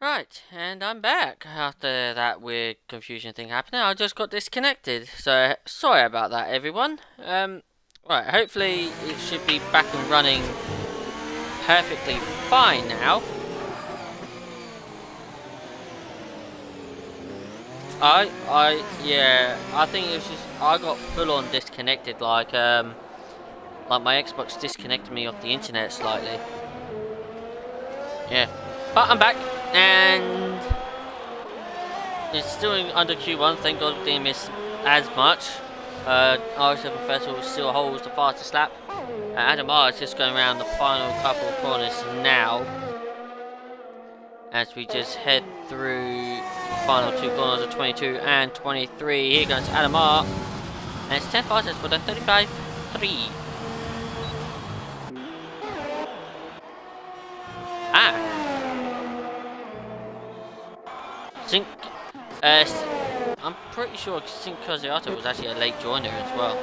Right, and I'm back after that weird confusion thing happening. I just got disconnected, so sorry about that, everyone. Right, hopefully it should be back and running perfectly fine now. Yeah, I think it was just I got full on disconnected, like my Xbox disconnected me off the internet slightly. Yeah, but I'm back, and it's still under Q1, thank God we didn't miss as much. RSF1 Festival still holds the fastest lap. Adam R is just going around the final couple of corners now. As we just head through the final two corners of 22 and 23. Here goes Adam R. And it's 10 fastest for the 35.3. Ah! Sync. I'm pretty sure Sync Cosiato was actually a late joiner as well.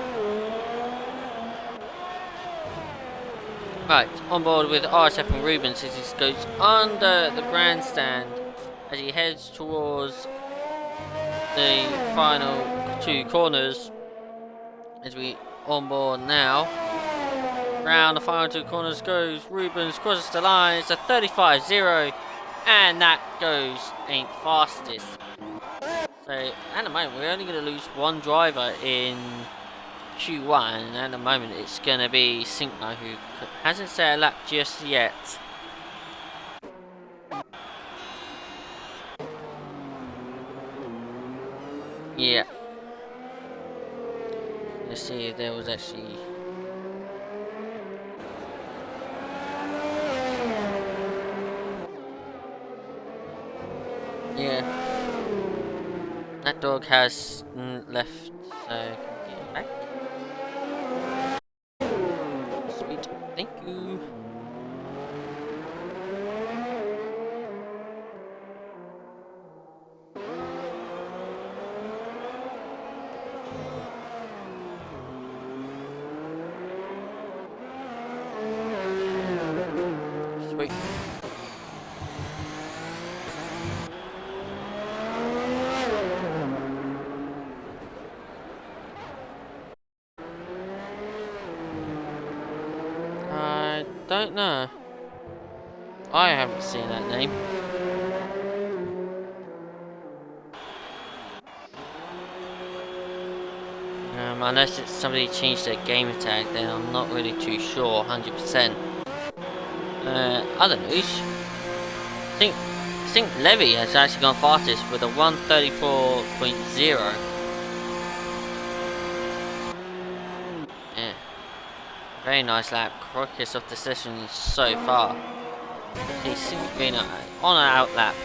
Right, on board with RSF and Rubens as he goes under the grandstand as he heads towards the final two corners. As we on board now. Round the final two corners goes Rubens, crosses the line, it's a 35.0, and that goes ain't fastest. So at the moment we're only going to lose one driver in Q1, and at the moment it's going to be Syncno, who hasn't set a lap just yet. Yeah. Let's see if there was actually... Yeah. That dog has left, so can we get him back? Sweet, thank you. Sweet. I don't know. I haven't seen that name. Unless it's somebody changed their gamer tag, then I'm not really too sure, 100%. Other news. I think Levy has actually gone fastest with a 134.0. Yeah. Very nice lap. Quickest of the session so far. He's been on an out lap.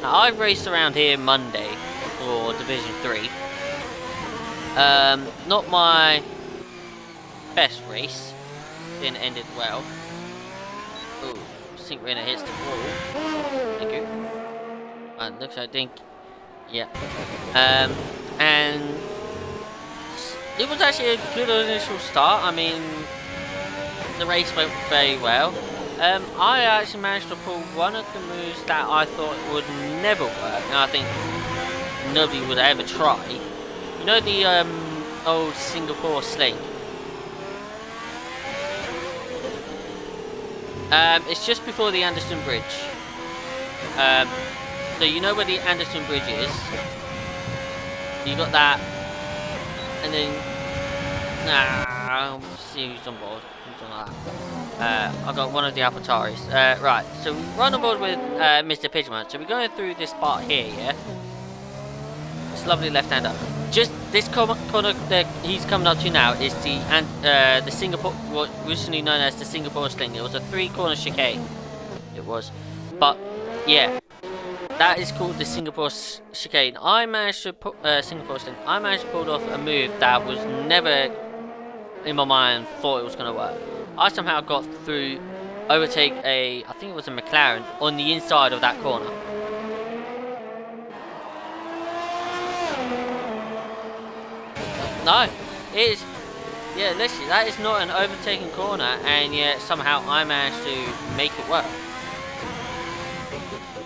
Now, I've raced around here Monday for Division 3. Not my best race. Didn't end it well. Ooh, Sync Rena hits the wall. Thank you. Looks like I think. Yeah. And it was actually a good initial start. I mean, the race went very well. I actually managed to pull one of the moves that I thought would never work, and I think nobody would ever try. You know the old Singapore sling? It's just before the Anderson Bridge. So you know where the Anderson Bridge is. You got that, and then let's see who's on board. Who's on that? I got one of the Alphataris. Right, so we're on board with Mr. Pidgeman. So we're going through this part here, yeah. This lovely left-hander. Just this corner that he's coming up to now is the Singapore, what originally known as the Singapore Sling. It was a 3-corner chicane. It was, but yeah, that is called the Singapore chicane. I managed to put Singapore Sling. I managed to pull off a move that was never in my mind thought it was going to work. I somehow got through, overtake I think it was a McLaren on the inside of that corner. No, it is. Yeah, literally, that is not an overtaking corner, and yet somehow I managed to make it work.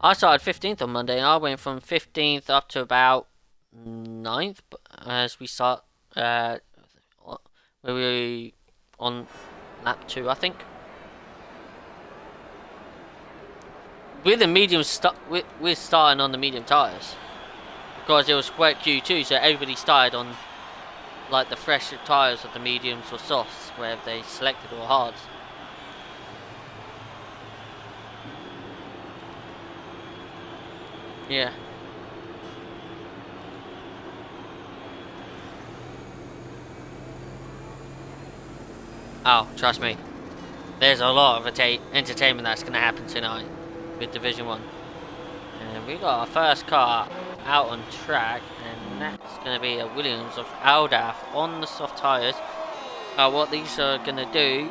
I started 15th on Monday, and I went from 15th up to about 9th as we start. Where we on lap 2, I think. With the medium we're starting on the medium tyres because it was wet Q2, so everybody started on like the fresher tyres of the mediums or softs, whether they selected or hards. Yeah. Oh, trust me. There's a lot of entertainment that's going to happen tonight with Division 1. And we got our first car out on track, and that's going to be a Williams of Aldaf on the soft tyres. What these are going to do,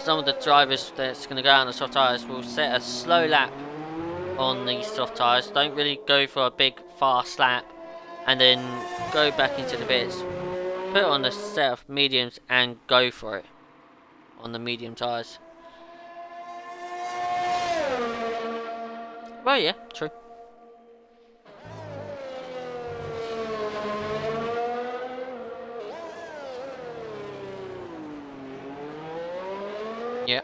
some of the drivers that's going to go out on the soft tyres will set a slow lap on these soft tyres. Don't really go for a big fast lap and then go back into the bits. Put it on the set of mediums and go for it on the medium tyres. Well, yeah, true. Yeah.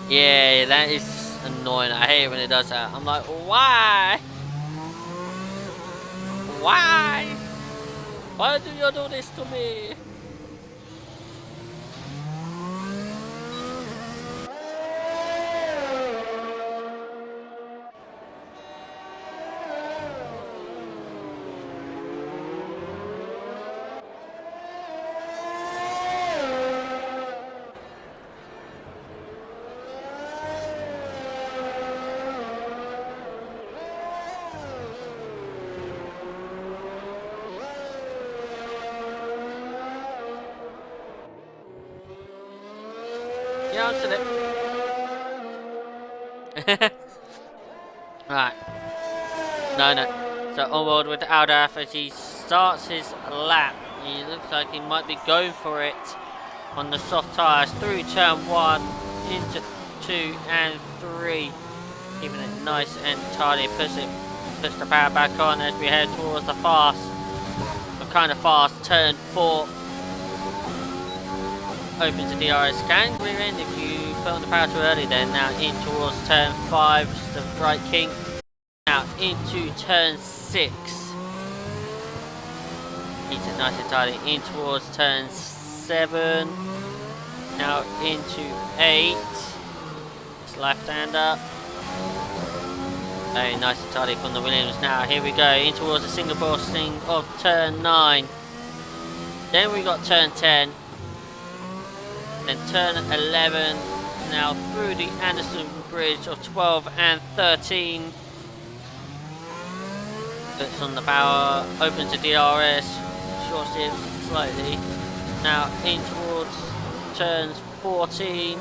Yeah, that is annoying. I hate it when it does that. I'm like, why? Why? Why do you do this to me? Yeah, answered it. Right. No. So onward with Aldaf as he starts his lap. He looks like he might be going for it on the soft tyres through turn 1 into 2 and 3. Keeping it nice and tidy. Push the power back on as we head towards the kind of fast turn 4. Open to DRS, can rear end if you put on the power too early. Then now in towards turn 5, just the right kink. Now into turn 6. Keeps it nice and tidy. In towards turn 7. Now into 8. It's left-hander. Very nice and tidy from the Williams. Now here we go in towards the single bossing of turn 9. Then we got turn 10. Then turn 11, now through the Anderson Bridge of 12 and 13. Puts on the power, open to DRS, short steers slightly. Now in towards turns 14.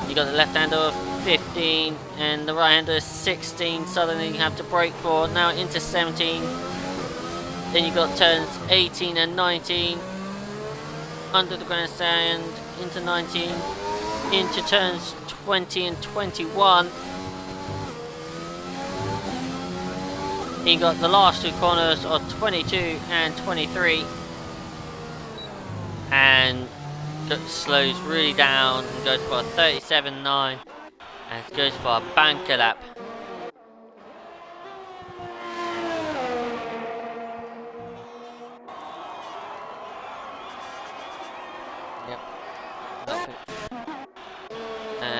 You got the left hander of 15 and the right hander 16, suddenly you have to brake for. Now into 17. Then you got turns 18 and 19, under the grandstand, into 19, into turns 20 and 21. You got the last two corners of 22 and 23. And slows really down and goes for a 37.9 and goes for a banker lap.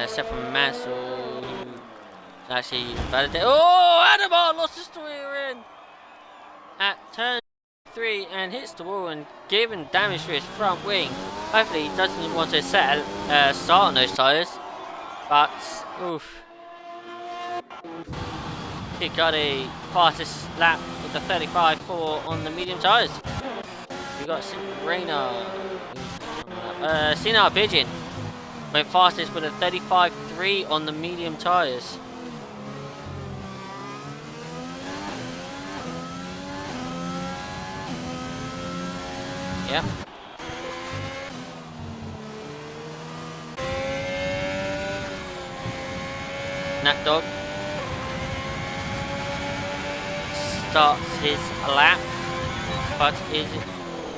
Except for Mansell, who actually validated. Oh, Adamar lost his rear end at turn 3 and hits the wall and giving damage to his front wing. Hopefully, he doesn't want to start on those tyres, but oof. He got a fastest lap with the 35.4 on the medium tyres. We got Rayner, Sinar Pigeon. Went fastest with a 35.3 on the medium tyres. Yep. Nat Dog starts his lap, but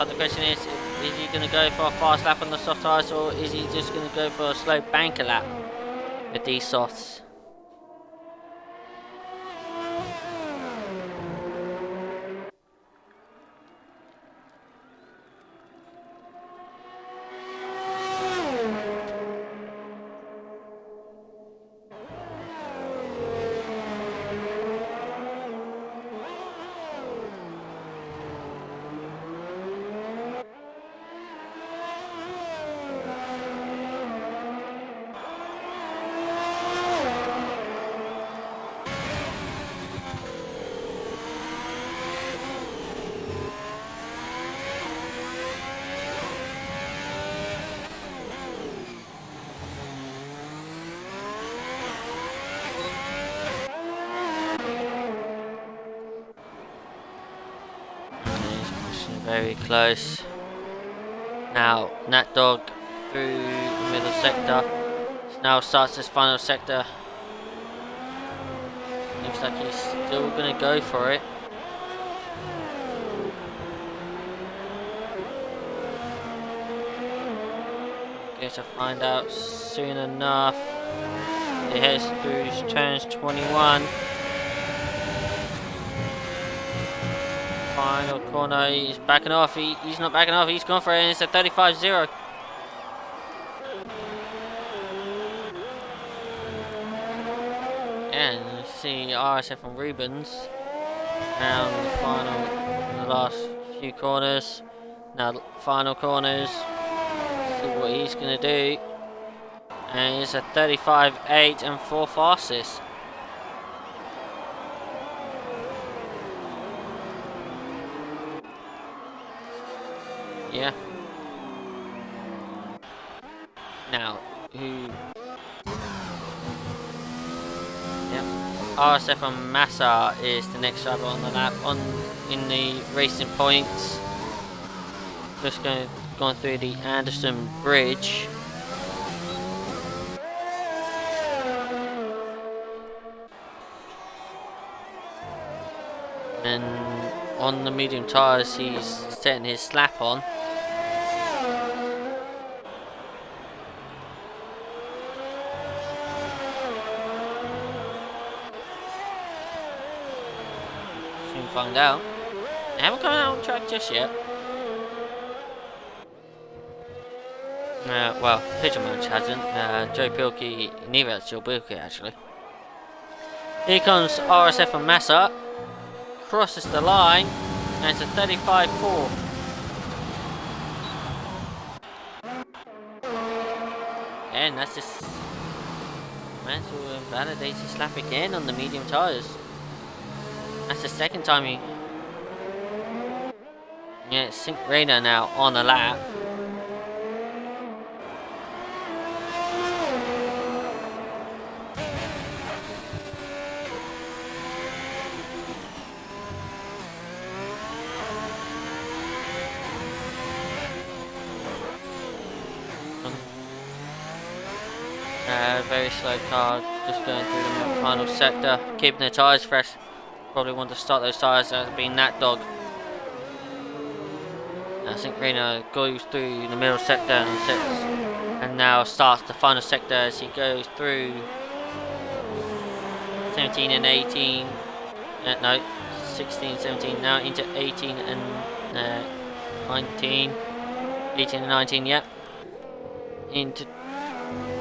the question is he going to go for a fast lap on the soft tyres, or is he just going to go for a slow banker lap with these softs? Very close. Now, Nat Dog through the middle sector. Now starts this final sector. Looks like he's still going to go for it. Get to find out soon enough. He heads through turns 21. Final corner, he's backing off. He's not backing off, he's gone for it, and it's a 35-0. And you see RSF1 Rubens down the last few corners. Now, final corners. See what he's going to do. And it's a 35-8 and 4 fastest. Yeah. Now, who? Yep. RSF1 Massa is the next driver on the lap in the racing points. Just going through the Anderson Bridge. And on the medium tyres, he's setting his slap on. Soon find out. They haven't come out on track just yet. Well, Pigeon Munch hasn't. Joe Pilkey, neither has Joe Pilkey actually. Here comes RSF1 Massa. Crosses the line, and it's a 35-4. And that's just Mansell invalidates his lap again on the medium tyres. That's the second time he. Yeah, it's Sync Rayner now on the lap. Very slow car, just going through the final sector, keeping the tyres fresh. Probably want to start those tyres as being Nat Dog. I think Reno goes through the middle sector and now starts the final sector as he goes through 17 and 18. No, 16, 17, now into 18 and 19. 18 and 19, yep. Into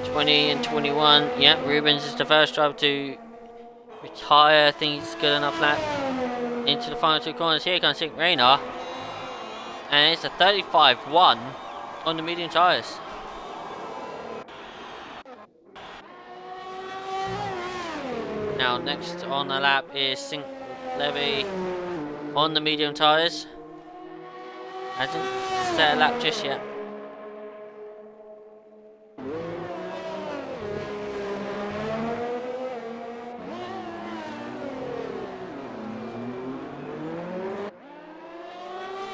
20 and 21, yeah, Rubens is the first driver to retire. I think he's good enough lap into the final two corners. Here comes Sync Rayner, and it's a 35-1 on the medium tyres. Now, next on the lap is Sync Levy on the medium tyres. Hasn't set a lap just yet.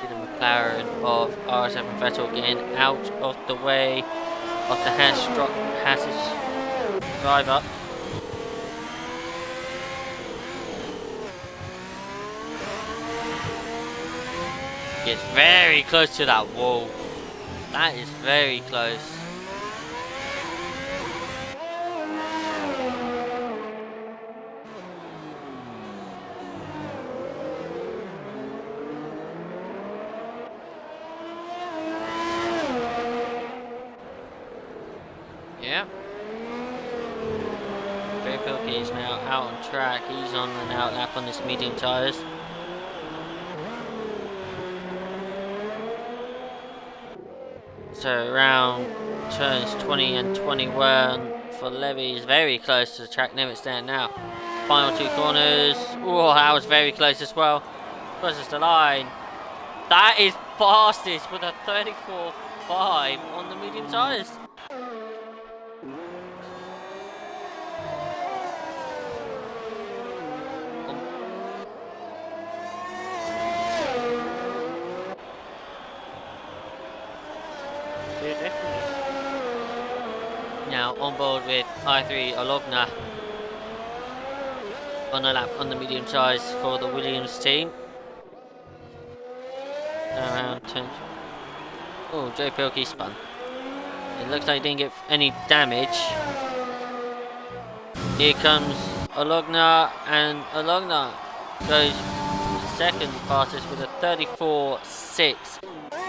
to the McLaren of RSF1 Vettel, getting out of the way of the Haas's driver. Gets very close to that wall. That is very close. Yeah. Pilkey is now out on track. He's on an out lap on this medium tyres. So around turns 20 and 21 for Levy is very close to the track limits there now. Final two corners. Oh, that was very close as well. Crosses the line. That is fastest with a 34.5 on the medium tyres. Now on board with I3 Ologna on a lap on the medium tyres for the Williams team. Around 10. Oh, Joe Pilkey spun. It looks like he didn't get any damage. Here comes Ologna, and Ologna goes second fastest with a 34.6.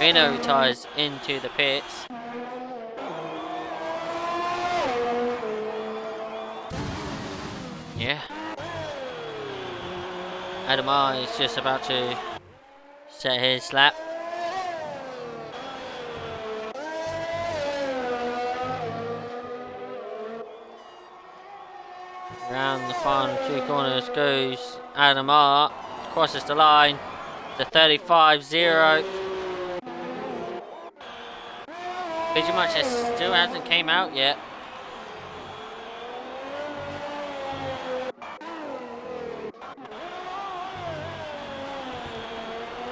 Renault retires into the pits. Yeah. Adamar is just about to set his lap. Around the final two corners goes Adamar, crosses the line, the 35.0. Pretty much it still hasn't came out yet.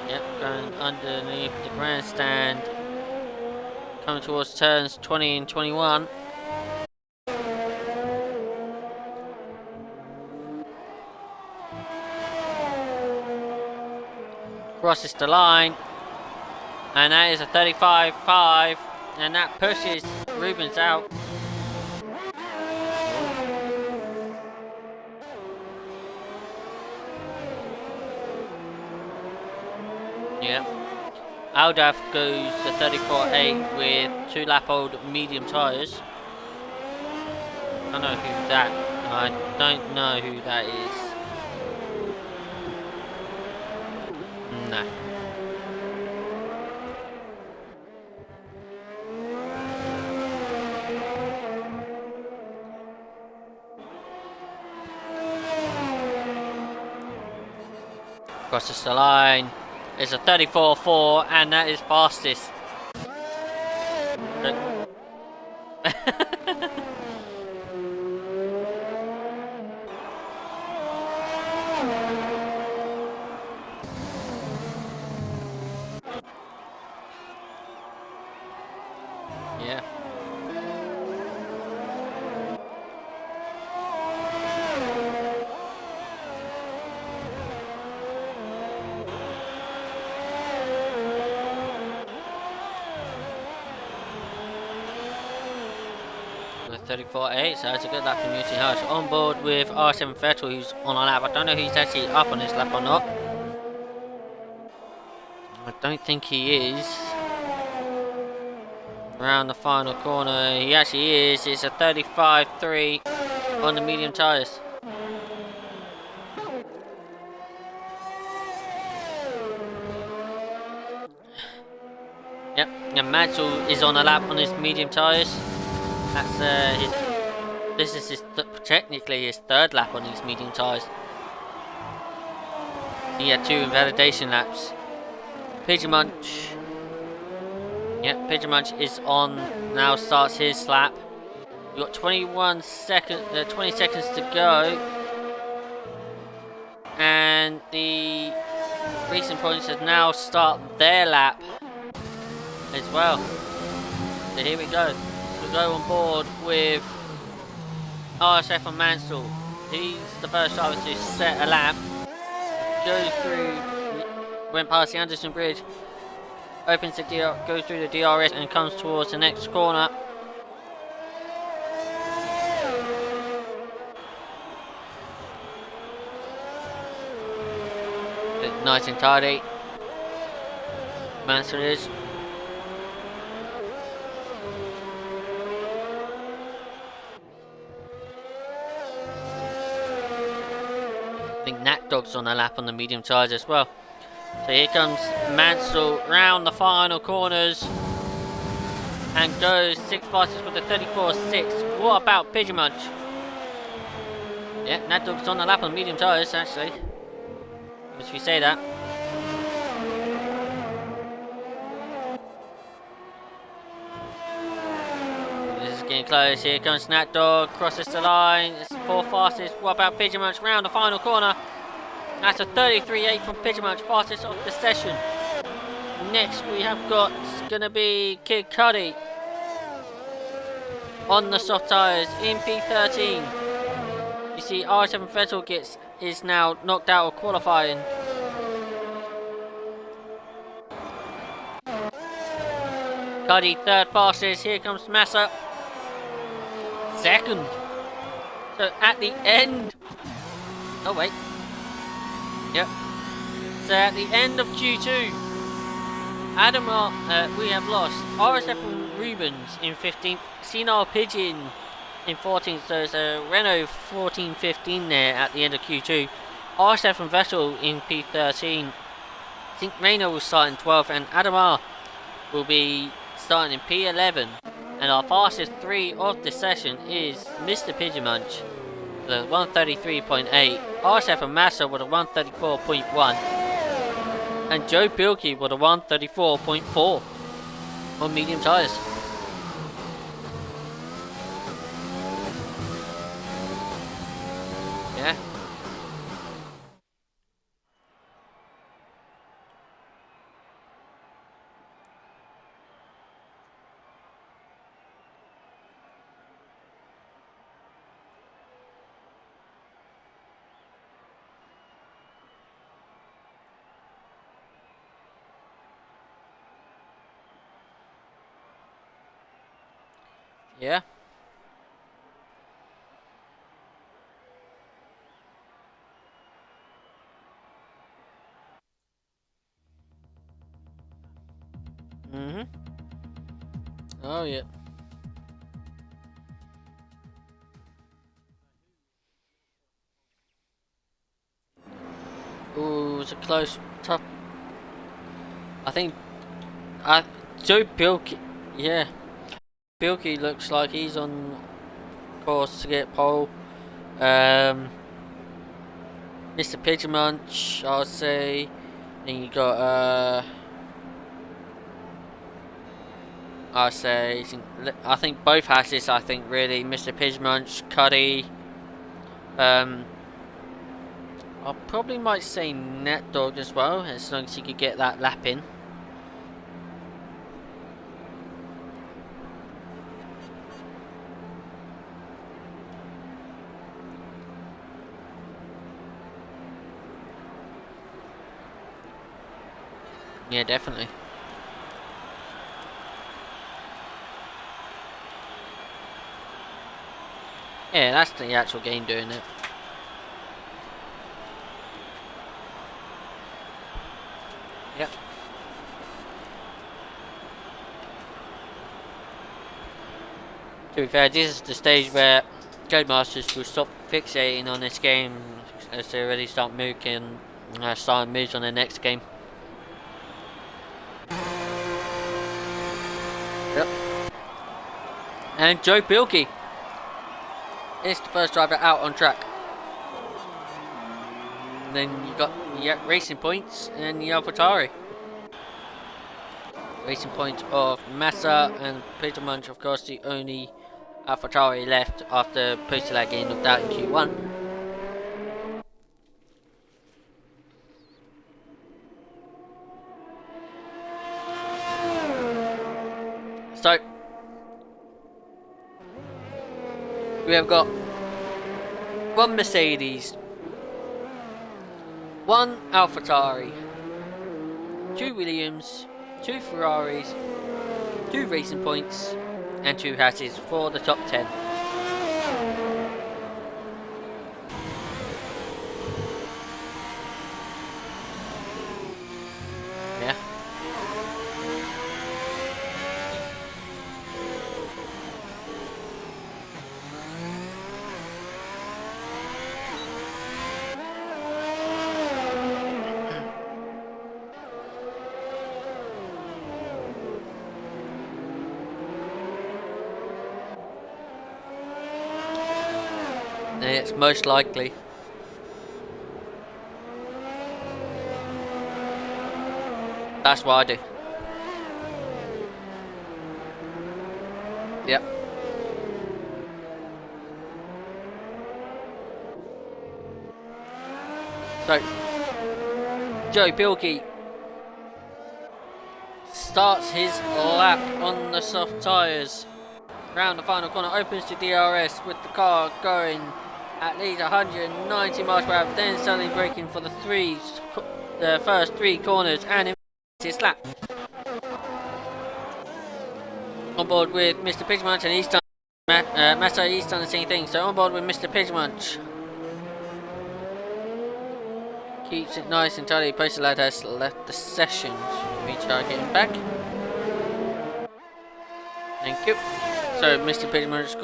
Yep, going underneath the grandstand, coming towards turns 20 and 21. Crosses the line, and that is a 35.5, and that pushes Rubens out. Yep. Aldaf goes to 34.8 with 2 lap old medium tyres. I don't know who that. I don't know who that is. No. Crosses the line. It's a 34.4, and that is fastest. Yeah. The 34.8, so that's a good lap from UT House. On board with R7 Vettel, who's on a lap. I don't know if he's actually up on this lap or not. I don't think he is. Around the final corner, he actually is. It's a 35.3 on the medium tyres. Yep, and Mansell is on a lap on his medium tyres. That's this is his technically his 3rd lap on these medium tyres. He had 2 invalidation laps. Pigeon Munch. Yep, Pigeon Munch is on now, starts his lap. We've got 20 seconds to go. And the Racing Points has now start their lap as well. So here we go. We go on board with RSF and Mansell. He's the first driver to set a lap. Goes through, went past the Anderson Bridge, opens the goes through the DRS and comes towards the next corner. Nice and tidy. Mansell is. I think Nat Dog's on the lap on the medium tyres as well. So here comes Mansell round the final corners and goes 6 fastest with a 34.6. What about Pigeon Munch? Yeah, Nat Dog's on the lap on medium tyres actually. If you say that. This is getting close. Here comes Nat Dog, crosses the line. It's 4 fastest. What about Pigeon Munch round the final corner? That's a 33.8 from Pigeon Munch, fastest of the session. Next we have got, it's gonna be Kid Cudi on the soft tyres in P13. You see RSF Vettel is now knocked out of qualifying. Cudi third fastest. Here comes Massa second. So at the end, oh wait, yep. So at the end of Q2, we have lost RSF and Rubens in 15th, Senile Pigeon in 14th, so it's a Renault 14-15 there at the end of Q2. RSF and Vettel in P13. I think Renault will start in 12th and Adamar will be starting in P11. And our fastest 3 of the session is Mr. Pigeon Munch, the 133.8, RSF and Massa with a 134.1, and Joe Pilkey with a 134.4 on medium tyres. Yeah. Yeah. Oh yeah. Ooh, it's a close, tough. I think Joe Pilkey, yeah. Pilkey looks like he's on course to get pole. Mr. Pigeon Munch, I'll say. Then you got I'll say, I think both has this. I think really, Mr. Pigeon Munch, Cudi. I probably might say Net Dog as well, as long as he could get that lap in. Yeah, definitely. Yeah, that's the actual game doing it. Yep. To be fair, this is the stage where Codemasters will stop fixating on this game as they already start moving, starting moves on the next game. Yep. And Joe Pilkey is the first driver out on track. And then you got Racing Points and Yalvatari. Racing Point of Massa and Peter Munch, of course, the only AlphaTauri left after Pustelag getting knocked out in Q1. So we have got one Mercedes, one AlphaTauri, two Williams, two Ferraris, two Racing Points, and two Hasses for the top 10. Yeah. It's most likely. That's what I do. Yep. So, Joe Bilkey starts his lap on the soft tyres. Round the final corner, opens to DRS with the car going at least 190 miles per hour, then suddenly braking for the first three corners and in his lap. On board with Mr. Pidgemunch, and he's done Massa, he's done the same thing. So on board with Mr. Pidgemunch. Keeps it nice and tidy. Postal lad has left the session. We try getting back. Thank you. So Mr. Pidgemunch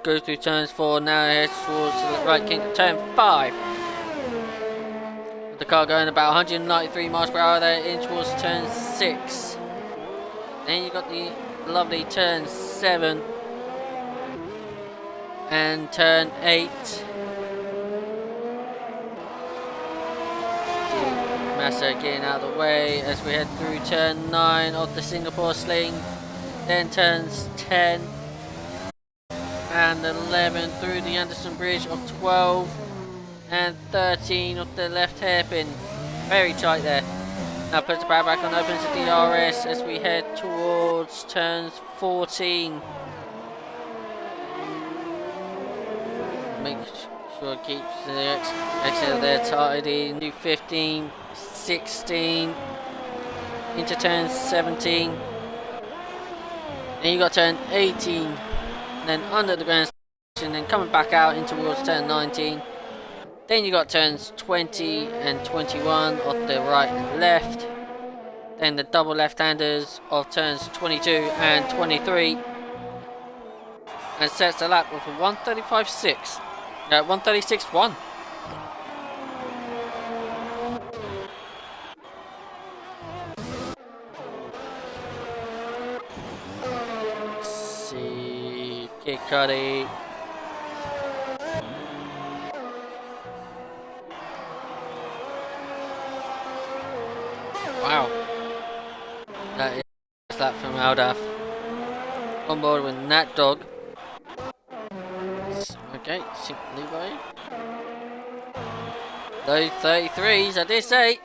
goes through turns 4, now heads towards the right king, turn 5. With the car going about 193 miles per hour there, in towards turn 6. Then you got the lovely turn 7 and turn 8. Massa getting out of the way as we head through turn 9 of the Singapore Sling, then turns 10 and 11 through the Anderson Bridge of 12 and 13 of the left hairpin. Very tight there. Now puts the power back on, opens the DRS as we head towards turns 14. Make sure it keeps the exit there tidy. New 15, 16 into turn 17. Then you got turn 18, and then under the ground station, then coming back out in towards turn 19. Then you got turns 20 and 21 off the right and left. Then the double left-handers of turns 22 and 23. And sets the lap with a 135.6. 136.1. See, Kid Cudi. Wow. That is that from Aldaf. On board with Nat Dog. Okay, simply by. Those 33s, I did say.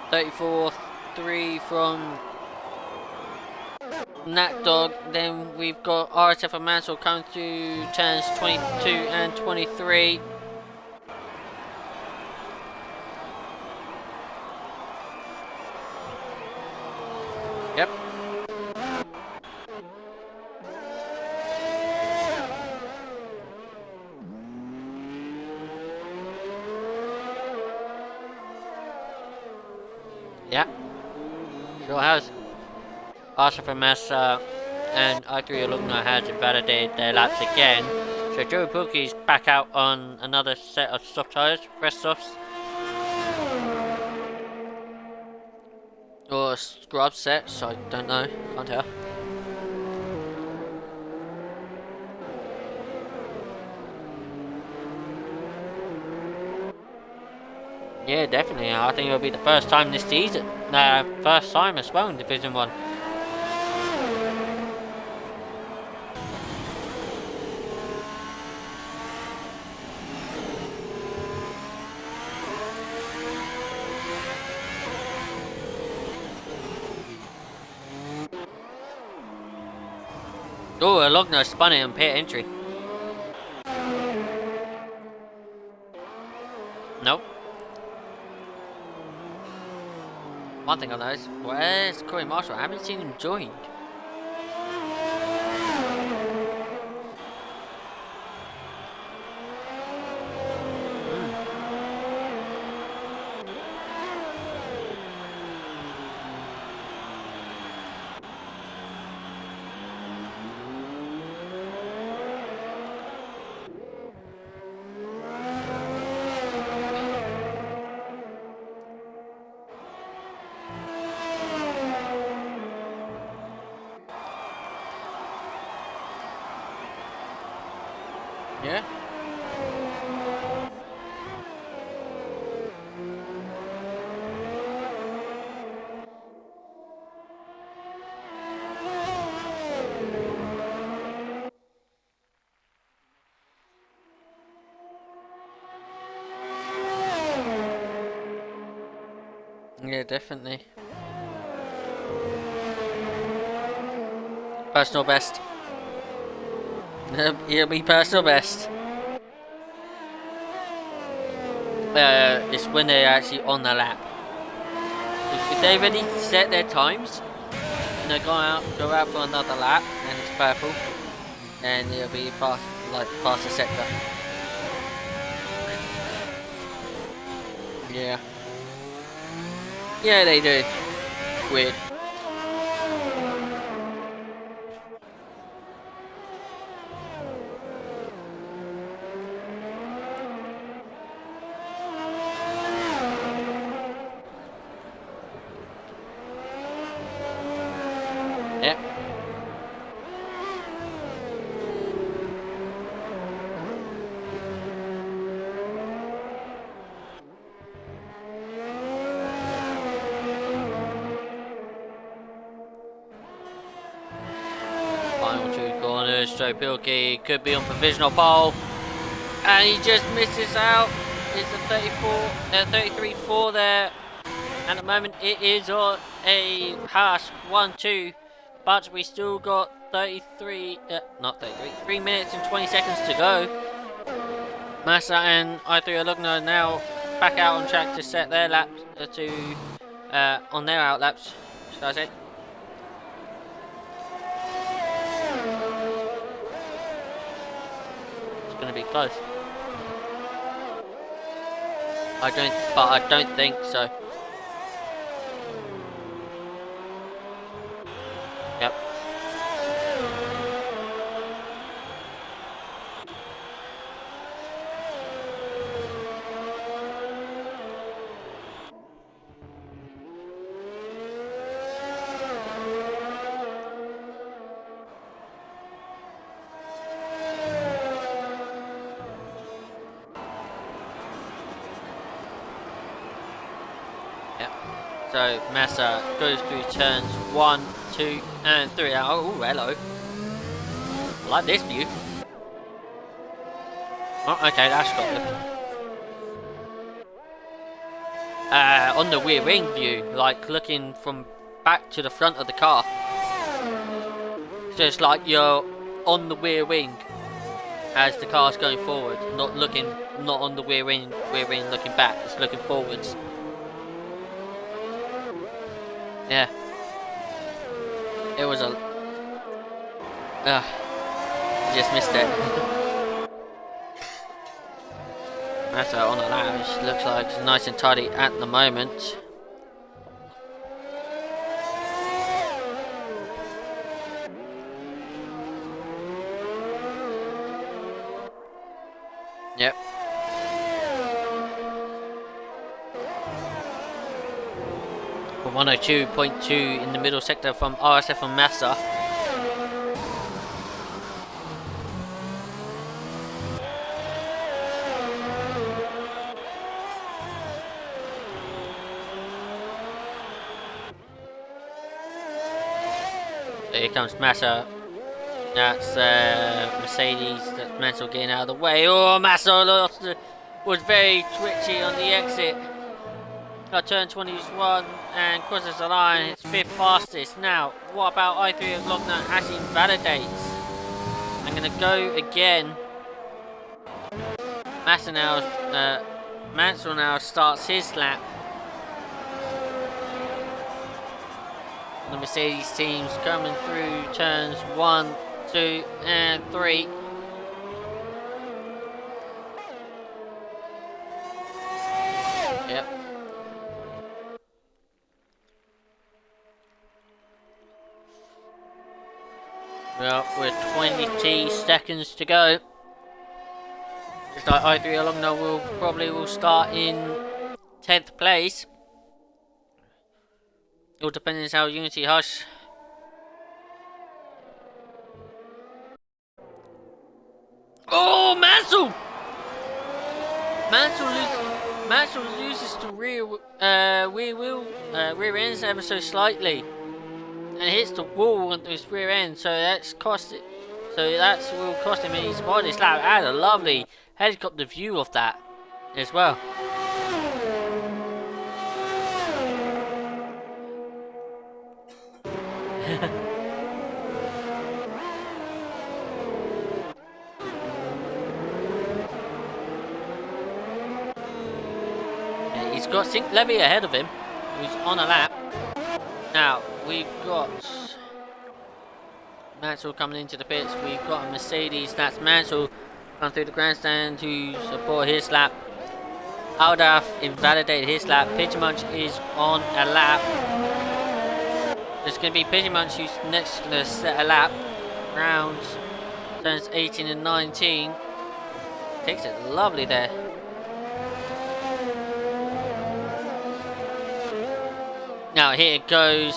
34, 3 from Nat Dog. Then we've got RSF1 Mansell coming through turns 22 and 23. Yep. Yeah. Sure has. RSF1 Massa and I3 Alumni has invalidated their laps again. So Joe Bookie's back out on another set of soft tyres, fresh softs. Or a scrub set, so I don't know, can't tell. Yeah, definitely. I think it'll be the first time this season. First time as well in Division 1. Oh, Logner spun it on pit entry. Nope. One thing I noticed, where's Corey Marshall? I haven't seen him joined. Yeah? Yeah, definitely. Personal best. He'll be personal best. It's when they're actually on the lap. If they've already set their times and they go out for another lap and it's purple, then it'll be fast, like faster sector. Yeah. Yeah, they do. Weird. Yep. Final two corners, Joe Pilkey could be on provisional pole, and he just misses out. It's a 33-4 there. At the moment, it is on a Haas 1-2, but we still got 3 minutes and 20 seconds to go. Massa and I3 Alugna now back out on track to set their laps on their out laps, should I say. It's going to be close. I don't think so. Yep. So Massa goes through turns 1, 2, and 3. Oh, hello. I like this view. Oh, okay, that's got it. On the rear wing view, like looking from back to the front of the car. So it's like you're on the rear wing as the car's going forward, not on the rear wing looking back. It's looking forwards. Yeah. It was just missed it. That's on a lounge. Looks like it's nice and tidy at the moment. Yep. For 102.2 in the middle sector from RSF and Massa. Here comes Massa. That's Mercedes. That's Mansell getting out of the way. Oh, Massa was very twitchy on the exit. Turn 21 and crosses the line. It's 5th fastest. Now, what about I3 of Logna as invalidates? I'm gonna go again. Mansell now starts his lap. The Mercedes team's coming through turns 1, 2, and 3. Yep. Well, we're 20 seconds to go. Just like i3 along now, will start in 10th place. All depending on how Unity Hush. Oh, Mansell! Mansell loses to rear ends ever so slightly, and hits the wall on his rear end. So that will cost him his spot. This lap. I had a lovely helicopter view of that as well. He's got Sink Levy ahead of him, who's on a lap. Now, we've got Mansell coming into the pits. We've got a Mercedes, that's Mansell, going through the grandstand, who's aboard his lap. Aldaf invalidated his lap. Pigemunch is on a lap. There's going to be Pigemunch who's next going to set a lap. Rounds, turns 18 and 19. Takes it lovely there. Now here goes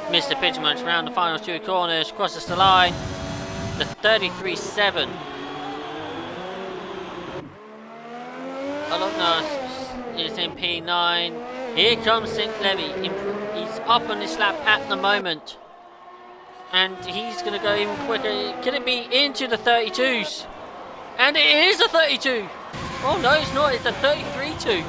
Mr. Pigemunch round the final 2 corners, crosses the line, the 33.7. Alumna is in P9. Here comes St. Levy. He's up on this lap at the moment. And he's going to go even quicker. Can it be into the 32s? And it is a 32! Oh no, it's not. It's a 33.2.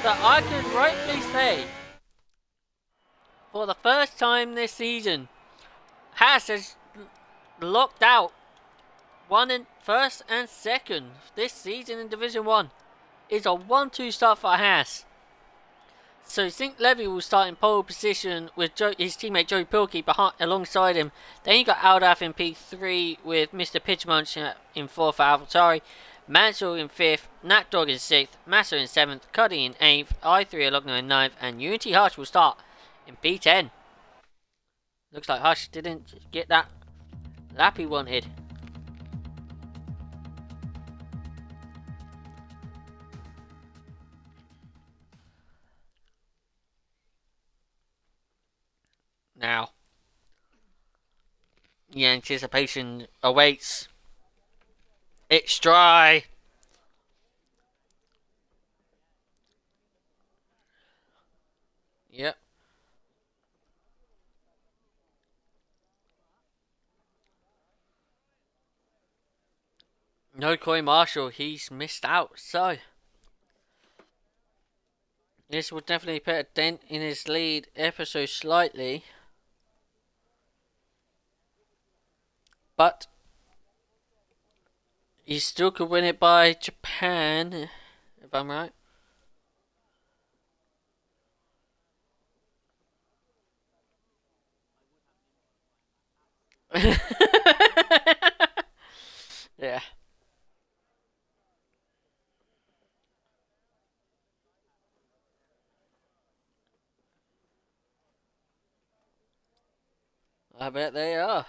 That I could rightly say, for the first time this season, Haas has locked out first and second this season in Division 1. It's a 1-2 start for Haas. So St. Levy will start in pole position with his teammate Joe Pilkey alongside him. Then you got Aldaf in P3 with Mr. Pitchmunch in 4th for AlphaTauri. Mansell in 5th, Natdog in 6th, Massa in 7th, Cuddy in 8th, i3 Alogno in 9th, and Unity Hush will start in P10. Looks like Hush didn't get that lap he wanted. Now, the anticipation awaits. It's dry. Yep. No Coy Marshall, he's missed out, so this will definitely put a dent in his lead ever so slightly. But he still could win it by Japan, if I'm right. Yeah. I bet they are.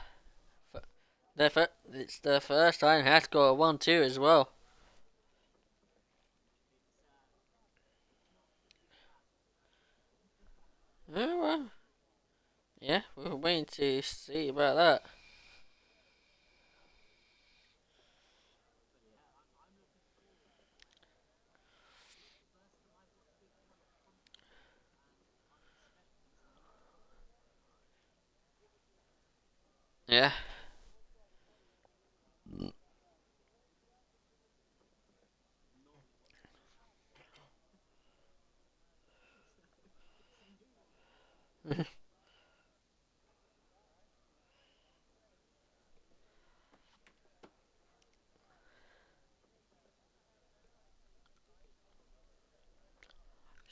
It's the first time has got a 1-2 as well. Oh, well. Yeah, we're waiting to see about that. Yeah.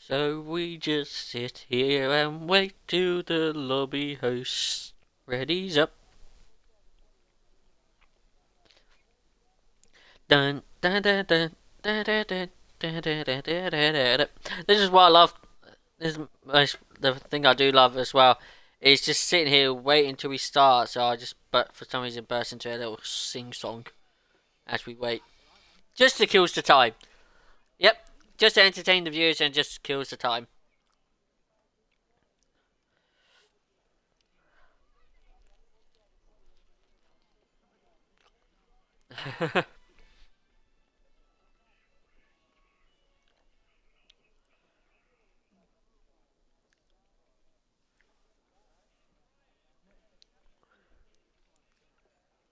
So we just sit here and wait till the lobby host ready's up. Dun dun dun dun dun dun dun dun dun dun dun dun dun. This is what I love. This is the thing I do love as well. Is just sitting here waiting until we start. So I just, but for some reason, burst into a little sing song as we wait, just to kills the time. Yep, just to entertain the viewers and just kills the time.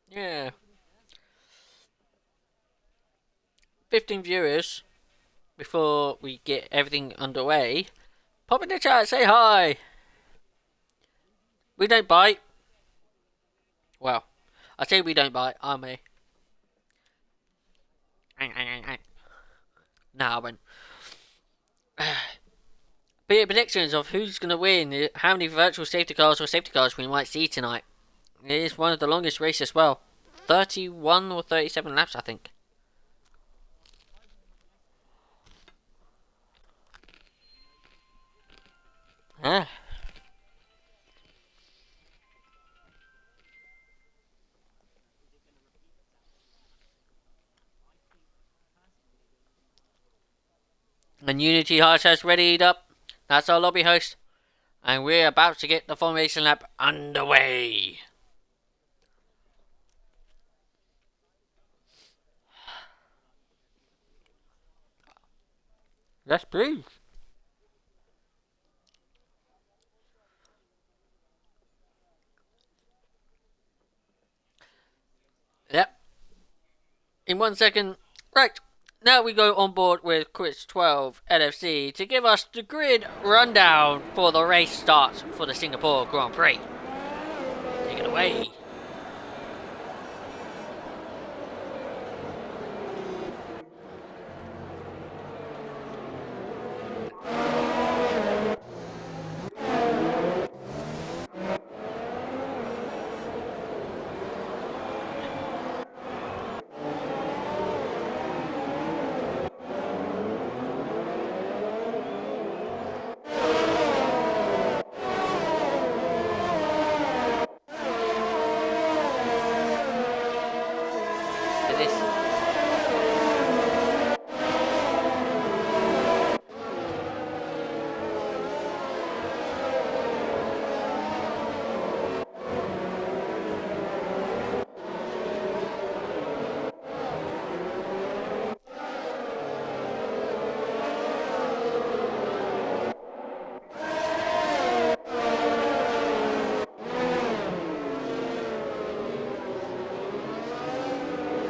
Yeah. 15 viewers before we get everything underway. Pop in the chat, say hi. We don't bite. Well, I say we don't bite. I may. Nah, I won't. But yeah, predictions of who's going to win, how many virtual safety cars or safety cars we might see tonight. It is one of the longest races as well. 31 or 37 laps, I think. Ah. And Unity Heart has readied up. That's our lobby host. And we're about to get the formation lap underway. Yes, please. Yep. In 1 second. Right. Now we go on board with Chris 12 LFC to give us the grid rundown for the race start for the Singapore Grand Prix. Take it away.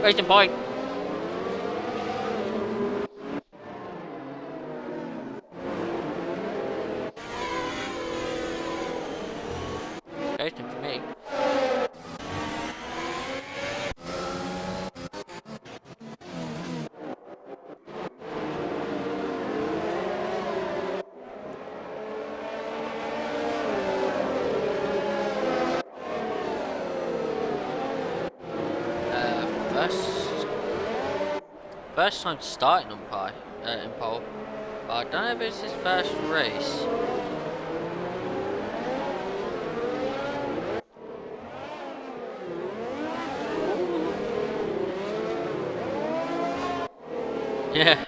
Racing point. Racing for me. First time starting on in pole, but I don't know if it's his first race. Yeah.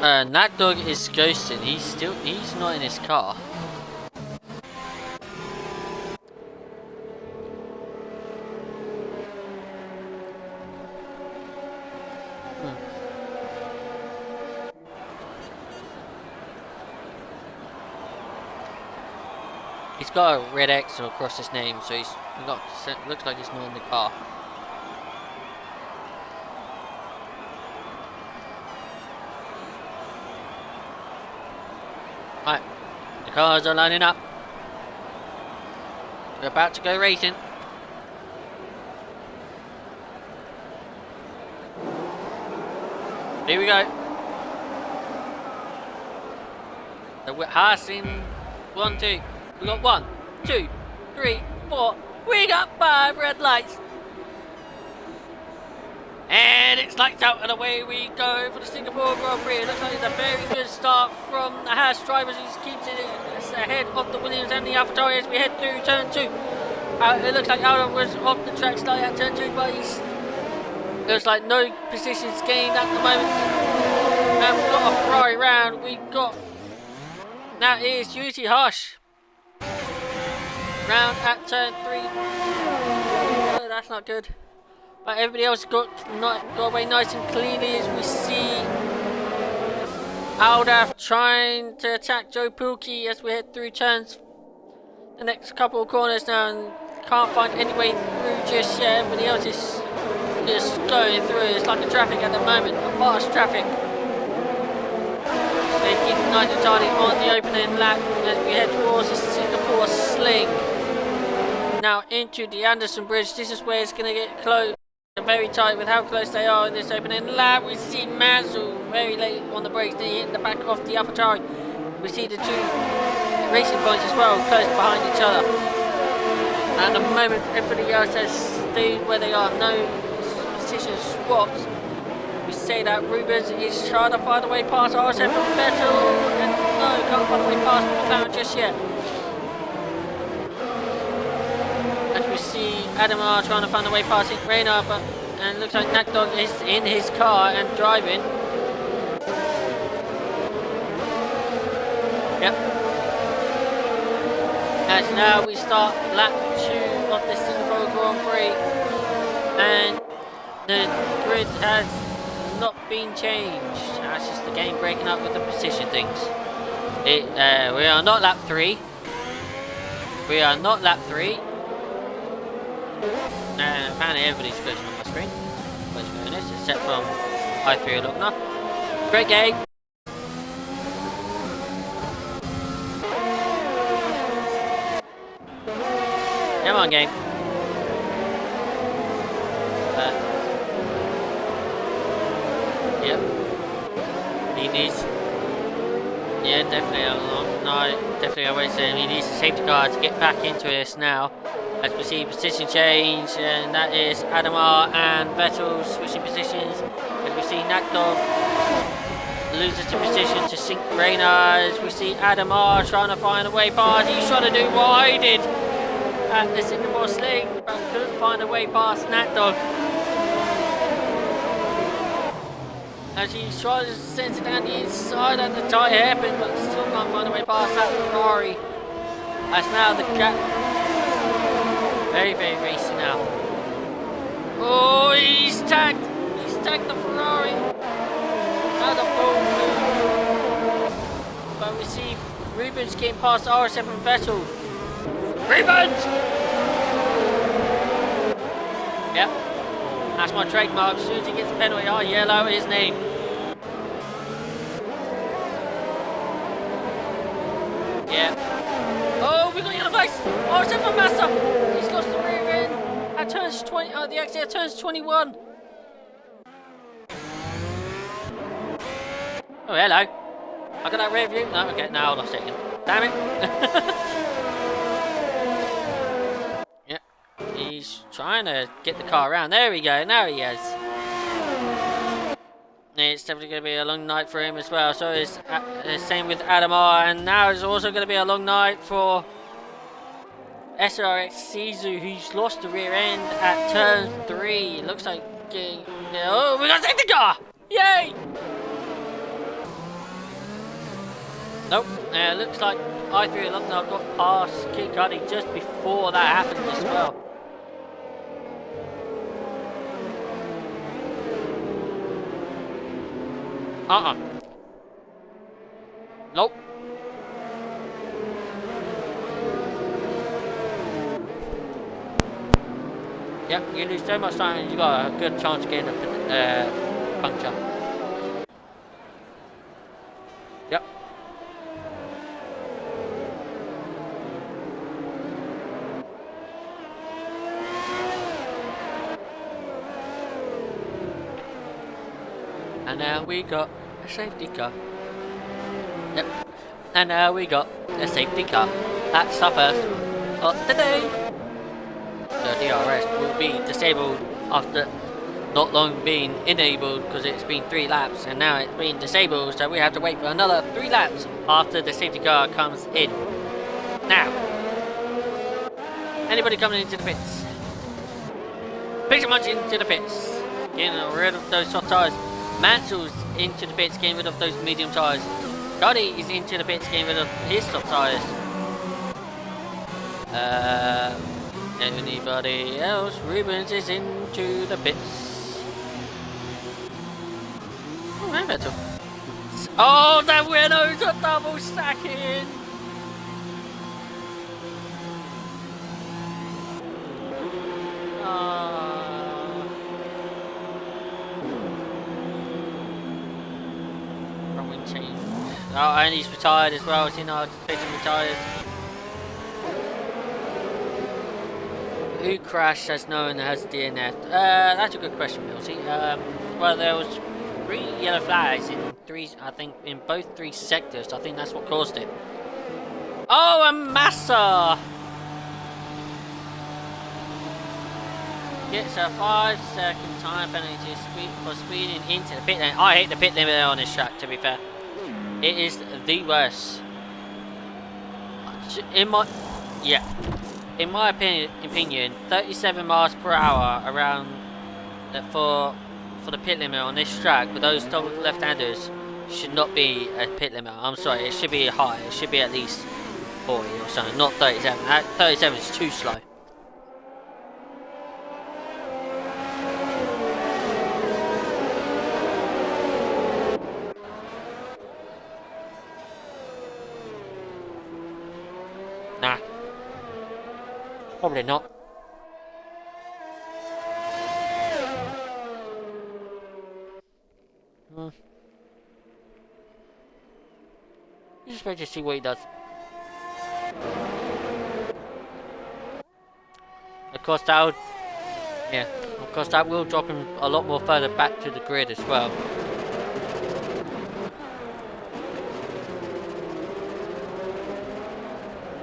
That dog is ghosting. He's not in his car. He's got a red X across his name, so he's not. Looks like he's not in the car. Right, the cars are lining up. We're about to go racing. Here we go. So we're passing 1, 2. We got 1, 2, 3, 4. We got 5 red lights. And it's lights out and away we go for the Singapore Grand Prix. It looks like it's a very good start from the Haas drivers. He keeps it ahead of the Williams and the AlphaTauri as we head through turn 2. It looks like Aldo was off the track slightly at turn 2, but there's like no positions gained at the moment. And we've got a Ferrari round. We've got, that is Yuji Hush. Round at turn 3. Oh, that's not good. But everybody else got away nice and cleanly as we see Aldaf trying to attack Joe Pulke as we head through turns. The next couple of corners now and can't find any way through just yet. Everybody else is just going through. It's like a traffic at the moment, a fast traffic. So they keep nice and tidy on the opening lap as we head towards the Singapore Sling. Now into the Anderson Bridge. This is where it's going to get close. Very tight with how close they are in this opening lap. We see Mansell very late on the brakes, they hit the back of the AlphaTauri. We see the 2 racing points as well, close behind each other. At the moment, everybody else has stayed where they are, no position swaps. We say that Rubens is trying to find a way past RSF and Vettel, and no, can't find a way past McLaren just yet. As we see Adamar trying to find a way past Reina, but and looks like Nakdog is in his car and driving. Yep. As now we start lap 2 of the Singapore Grand Prix, and the grid has not been changed. That's just the game breaking up with the position things. We are not lap 3. We are not lap 3. Apparently everybody's glitching on my screen. Where's going this? Except from I3 Alumna. Great game. Come on, game. Yep. He needs. Yeah, definitely a long night. Definitely a waste. He needs a safety car to get back into this now. As we see position change, and that is Adamar and Vettel switching positions. As we see Nakdog loses the position to Sink Reina. As we see Adamar trying to find a way past. He's trying to do what I did at the Singapore Sling, but couldn't find a way past Nakdog. As he tries to send it down the inside at the tyre hairpin, but still can't find a way past that Ferrari. As now the gap. Very, very racy now. Oh, he's tagged! He's tagged the Ferrari! Now the ball moves. But we see Rubens getting past RSF and Vettel. Rubens! Yep. That's my trademark. As soon as he gets a penalty, I yell out his name. Yep. Oh, we got yellow flags! RSF and Massa! Lost the rear end at turns 20. The exit at turns 21. Oh, hello. I got that rear view. No, okay, now I lost it again. Damn it. Yep. He's trying to get the car around. There we go. Now he has. It's definitely going to be a long night for him as well. So it's the same with Adamar, and now it's also going to be a long night for SRX Sisu, who's lost the rear end at turn 3. Looks like oh, we got safety car! Yay! Nope. Looks like I3 Alumni got past Kid Cudi just before that happened as well. Nope. Yep, you lose so much time and you got a good chance of getting a puncture. Yep. And now we got a safety car. Yep. And we got a safety car. That's our first one of the day. The DRS will be disabled after not long being enabled because it's been 3 laps and now it's been disabled, so we have to wait for another 3 laps after the safety car comes in. Now, anybody coming into the pits? Pretty much into the pits. Getting rid of those soft tyres. Mansell's into the pits, getting rid of those medium tyres. Gotti is into the pits, getting rid of his soft tyres. Anybody else? Rubens is into the pits. Oh, that Renault's a double stacking! Front change. Oh, and he's retired as well. So, taking retires. Who crashed as known as DNF? That's a good question, Milty. Well, there was 3 yellow flags in both 3 sectors. I think that's what caused it. Oh, a Massa gets a 5-second time penalty for speeding into the pit lane. I hate the pit limit on this track, to be fair. It is the worst. In my opinion, 37 miles per hour around for the pit limit on this track with those double left-handers should not be a pit limit. I'm sorry, it should be high. It should be at least 40 or something, not 37. 37 is too slow. Nah. Probably not. Just wait to see what he does. Of course that will drop him a lot more further back to the grid as well.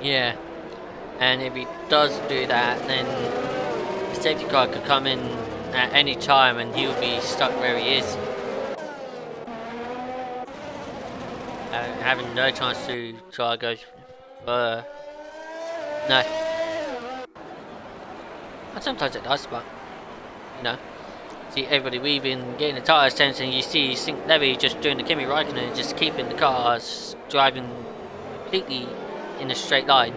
Yeah. And if he does do that, then the safety car could come in at any time and he'll be stuck where he is. Having no chance to try to go no. And sometimes it does, but see everybody weaving, getting the tyres tense, and you see Sink Levy just doing the Kimi Raikkonen, just keeping the cars driving completely in a straight line.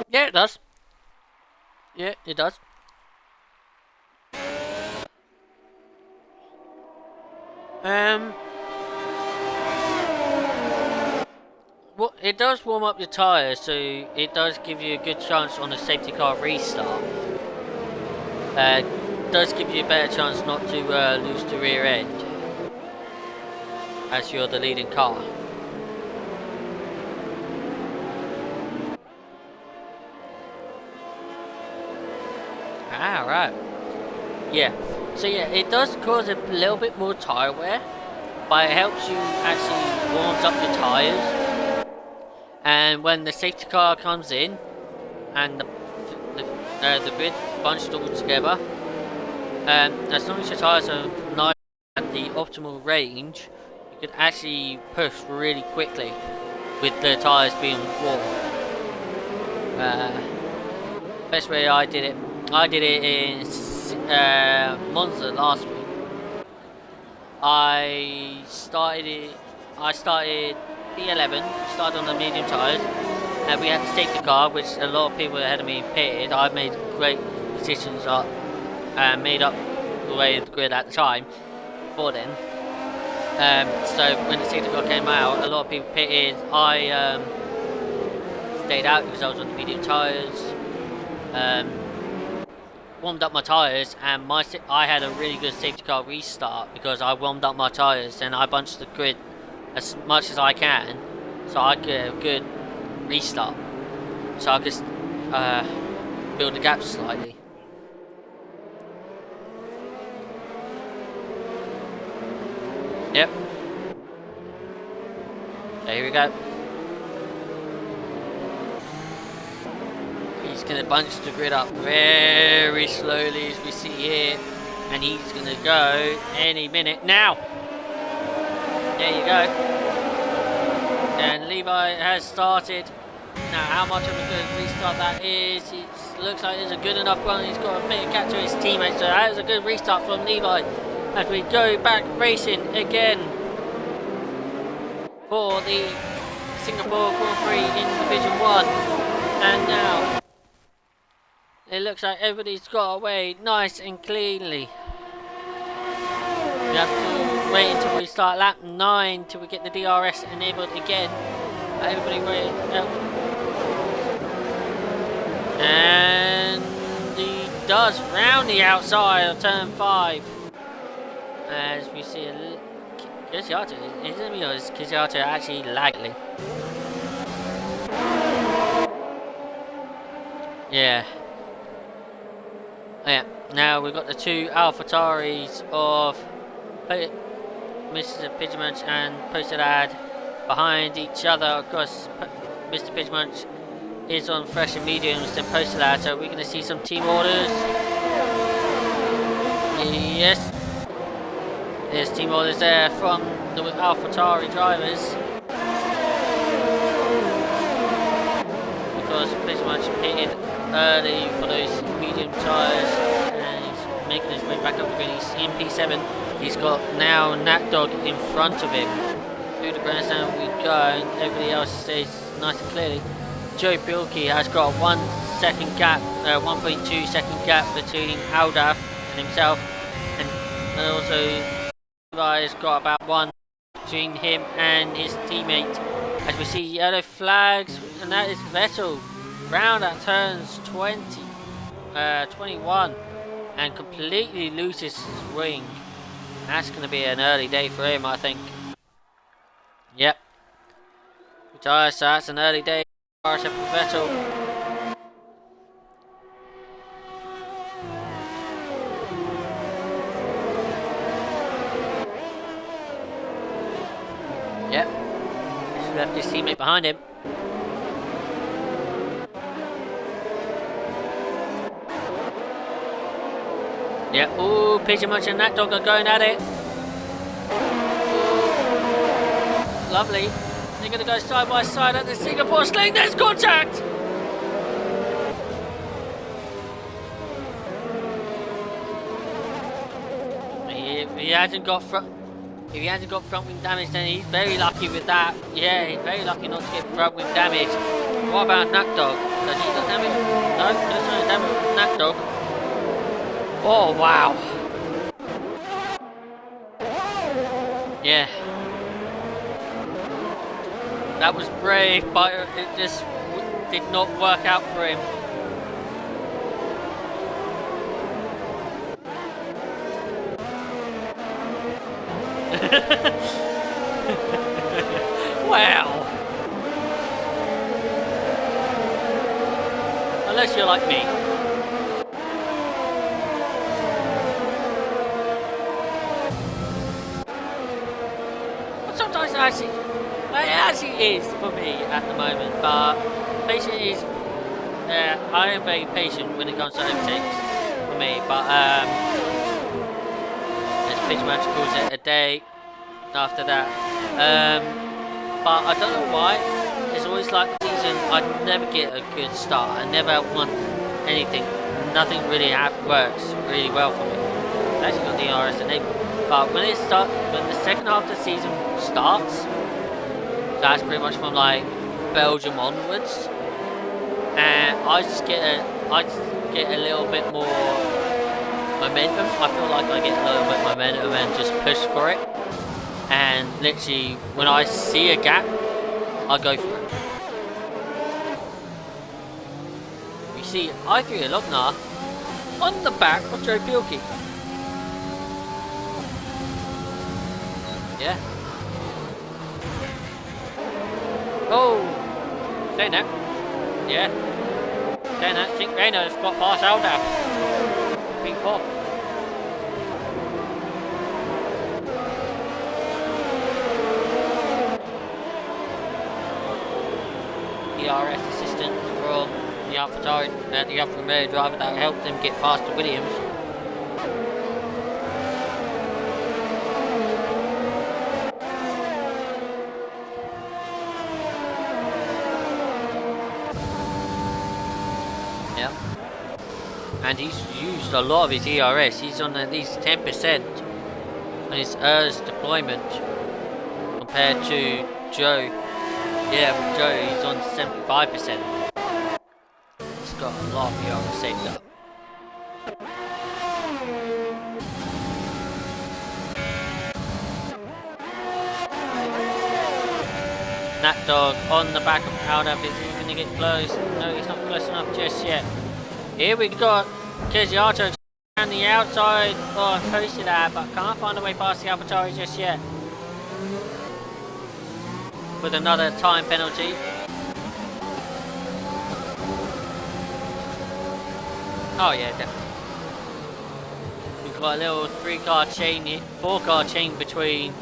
Yeah, it does. Yeah, it does. Well, it does warm up your tyres, so it does give you a good chance on a safety car restart. Does give you a better chance not to lose the rear end, as you're the leading car. Ah, right. Yeah. So yeah, it does cause a little bit more tyre wear, but it helps you actually warms up your tyres. And when the safety car comes in, and the grid bunched all together, as long as your tyres are nice at the optimal range, you can actually push really quickly with the tyres being warm. Best way I did it in Monza last week. I started P11, started on the medium tyres, and we had to take the car, which a lot of people ahead of me pitted. I made great decisions and made up the way of the grid at the time for then. So when the safety car came out, a lot of people pitted. I stayed out because I was on the medium tyres. Warmed up my tyres, and I had a really good safety car restart because I warmed up my tyres and I bunched the grid as much as I can, so I get a good restart. So I could build the gap slightly. Yep. So here we go. He's going to bunch the grid up very slowly as we see here. And he's going to go any minute now. There you go. And Levi has started. Now how much of a good restart that is, it looks like it's a good enough one. He's got a bit of catch to his teammates, so that was a good restart from Levi. As we go back racing again for the Singapore Grand Prix in Division 1. And now it looks like everybody's got away nice and cleanly. We have to wait until we start lap 9 till we get the DRS enabled again. Everybody wait. And he does round the outside of turn 5. As we see Kisiato, isn't he, or is Kisiato actually lagging? Yeah. Oh, yeah. Now we've got the two AlphaTauris of Mr. Pidgemunch and Postadad behind each other. Of course, Mr. Pidgemunch is on fresher mediums than Postadad, so we're going to see some team orders. Yes. There's team orders there from the AlphaTauri drivers. Because Pidgemunch pitted early for those medium tyres and he's making his way back up again. He's in P7. He's got now Natdog in front of him. Through the grandstand we go and everybody else stays nice and clearly. Joe Bilkey has got a 1 second gap, 1.2 second gap between Aldaf and himself, and also Levi's got about 1 between him and his teammate. As we see yellow flags, and that is Vettel round at turns 21 and completely loses his wing. That's going to be an early day for him, I think. Yep. So that's an early day for RSF for Vettel. Yep. He's left his teammate behind him. Yep. Ooh, Pidgemunch and Natdog are going at it. Ooh. Lovely. They're going to go side by side at the Singapore sling. There's contact! He hasn't got front. If he hasn't got front wing damage, then he's very lucky with that. Yeah, he's very lucky not to get front wing damage. What about Natdog? Does he got damage? No, there's no damage from Natdog. Oh wow. Yeah. That was brave, but it just did not work out for him. Wow. Unless you're like me. But sometimes it actually is for me at the moment, but patient is, I am very patient when it comes to overtakes for me, but this pitch match calls it a day after that. But I don't know why, it's always like the season, I never get a good start, I never won anything, nothing really works really well for me. I've actually got the RS enabled, but when the second half of the season starts, that's pretty much from like Belgium onwards, and I just get a little bit more momentum. I feel like I get a little bit of momentum and just push for it. And literally, when I see a gap, I go for it. We see I3 Alogna on the back of Joe Pilkey. Yeah. Oh, say that. Yeah. saying that, I think Renault's got past Alda. P4. ERS assistant from the AlphaTauri, the Alfa Romeo driver that helped them get past the Williams. Yep. And he's used a lot of his ERS. He's on at least 10% on his ERS deployment compared to Joe. Yeah, with Joe, he's on 75%. He's got a lot of ERS saved up. That dog on the back of Alda. Is he going to get close? No, he's not close enough just yet. Here we got Kizziato on the outside. Oh, I posted that, but can't find a way past the AlphaTauri just yet. With another time penalty. Oh yeah, definitely. We've got a little 4-car chain between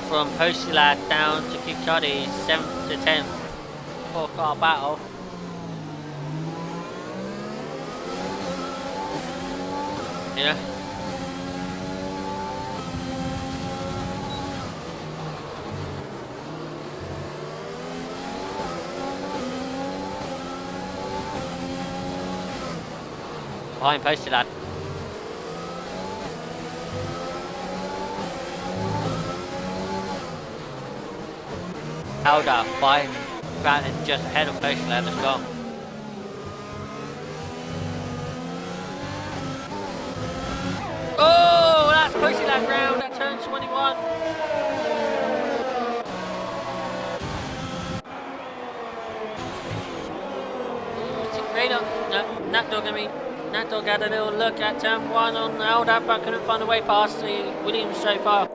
from Postilad down to Kid Cudi, 7th to 10th. 4-car battle. Yeah. Behind Postilad. Alda behind Brandon just ahead of Postilad as well. Oh, that's Postilad round at turn 21. That dog had a little look at turn 1 on Alda, but couldn't find a way past the Williams so far.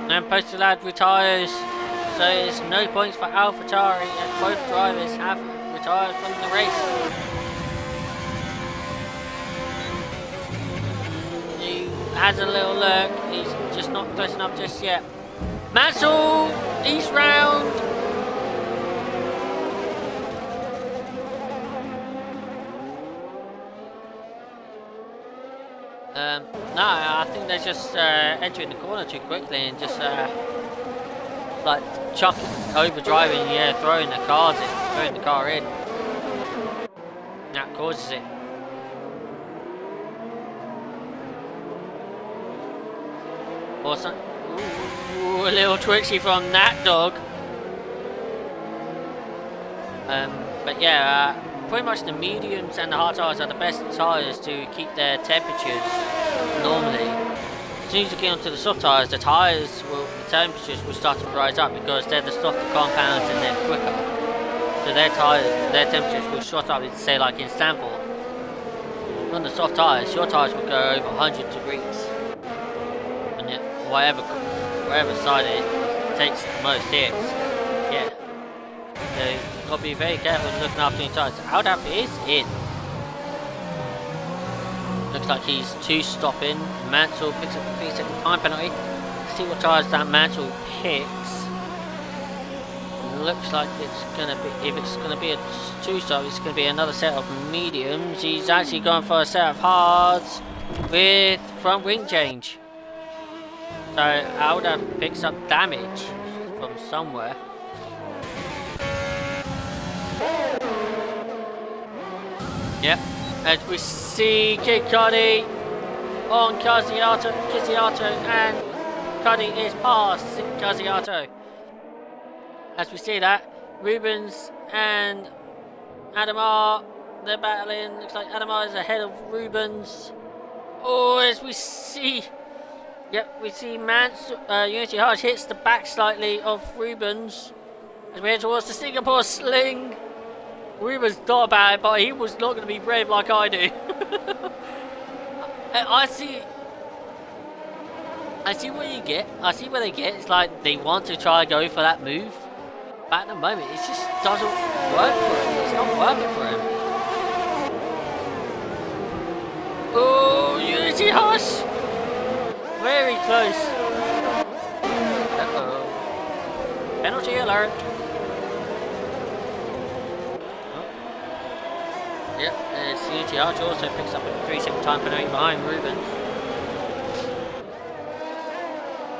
And Postilad retires, so there's no points for AlphaTauri as both drivers have retired from the race. He has a little look, he's just not close enough just yet. Mansell, East round. No, I think they're just entering the corner too quickly and just like overdriving, yeah, throwing the car in. That causes it. Also, ooh, a little twitchy from that dog. But yeah, pretty much the mediums and the hard tyres are the best tyres to keep their temperatures normally. As soon as you get onto the soft tyres, the temperatures will start to rise up because they're the softer compounds and they're quicker. So their temperatures will shot up, say like in Stanford. On the soft tyres, your tyres will go over 100 degrees. And yet, whatever side it takes the most hits, yeah. So you've got to be very careful looking after your tyres. Alda is in. Looks like he's 2-stopping. Mansell picks up the 3-second time penalty. Let's see what tyres that Mansell picks. Looks like it's gonna be, if it's gonna be a 2-stop, it's gonna be another set of mediums. He's actually going for a set of hards with front wing change. So Alda picks up damage from somewhere. Yep, as we see Kid Cudi on Kizziato, and Cudi is past Kizziato. As we see that, Rubens and Adamar, they're battling. Looks like Adamar is ahead of Rubens. Oh, as we see, yep, we see Unity Hodge hits the back slightly of Rubens as we head towards the Singapore Sling. Rubens thought about it, but he was not going to be brave like I do. I see what you get. I see what they get. It's like they want to try and go for that move. But at the moment, it just doesn't work for him. It's not working for him. Oh, Unity Hush! Very close. Uh-oh. Penalty alert. Oh. Yep, there's Unity Hush also picks up a 3-second time penalty behind Rubens.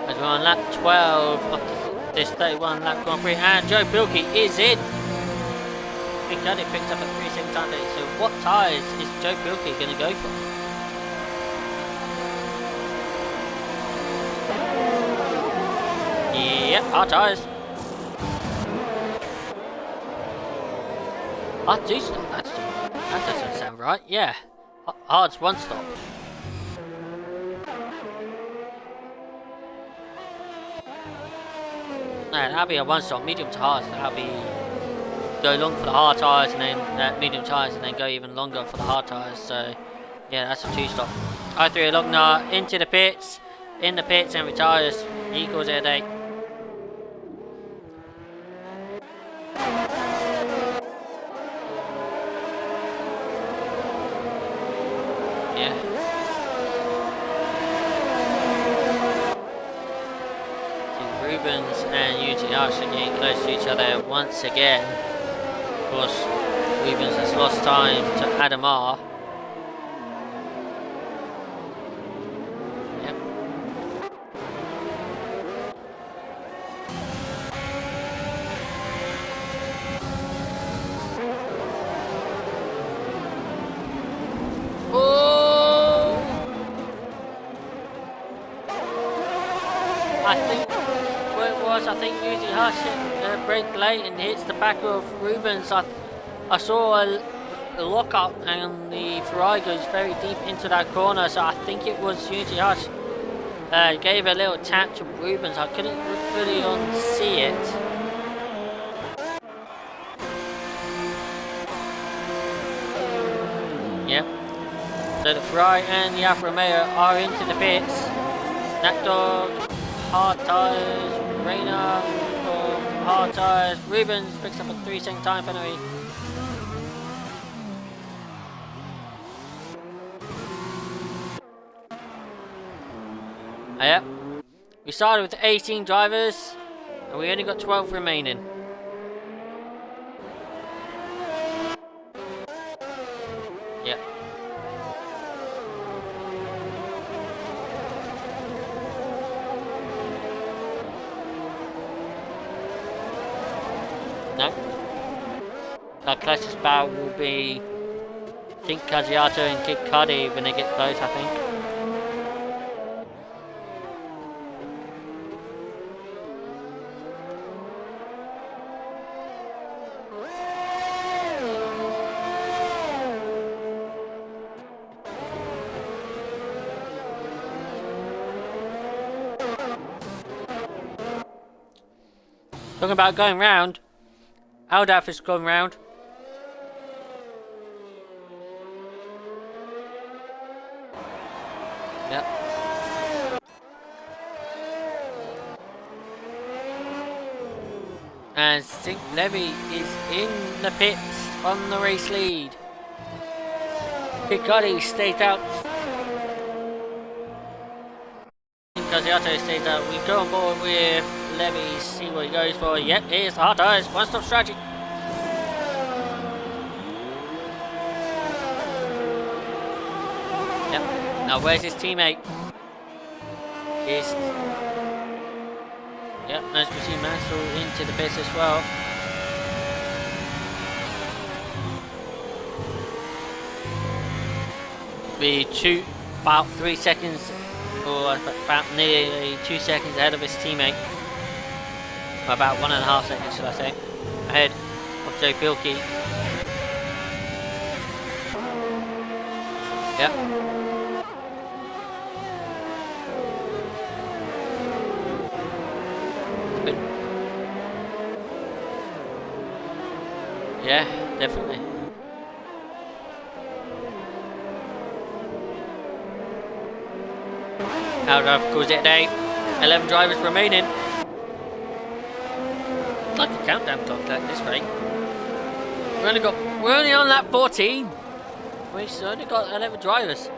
As we're on lap 12 of this 31 lap Grand Prix, and Joe Bilkey is in. Big Daddy picks up a 3-second time penalty. So what tyres is Joe Bilkey going to go for? Yep, hard tyres. Hard two stop, that doesn't sound right. Yeah, hard's one stop. No, that'll be a one stop, medium to hard. So that'll be go long for the hard tyres and then medium tyres and then go even longer for the hard tyres. So yeah, that's a two stop. I3 Lognar into the pits, in the pits and retires. He calls it a day. Rubens and Unity Hush are getting close to each other once again. Of course, Rubens has lost time to Adam R. Yep. Oh! I think Unity Hush brake late and hits the back of Rubens. I saw a lock up and the Ferrari goes very deep into that corner, so I think it was Unity Hush gave a little tap to Rubens. I couldn't fully see it. Yep. So the Ferrari and the Alfa Romeo are into the pits. That dog, hard tyres. Reina for hard tyres. Rubens picks up a 3-second time penalty. Yep. We started with 18 drivers and we only got 12 remaining. Yep. No. Our closest battle will be, I think, Casiato and Kid Cudi when they get close, I think. Talking about going round. Aldaf is going round. Yep. And St. Levy is in the pits on the race lead. Picardi stays out. Casiato stays out. We go on board with Levy, see what he goes for. Yep, here's the hard tyres. One stop strategy. Yep. Now where's his teammate? Yep, nice to see Mansell into the pits as well. Be about 3 seconds, or about nearly 2 seconds ahead of his teammate. About 1.5 seconds, should I say, ahead of Joe Bilkey. Yep. Yeah, definitely. Out of course it day. 11 drivers remaining. Like a countdown clock at this rate. We're only on lap 14. We've only got 11 drivers.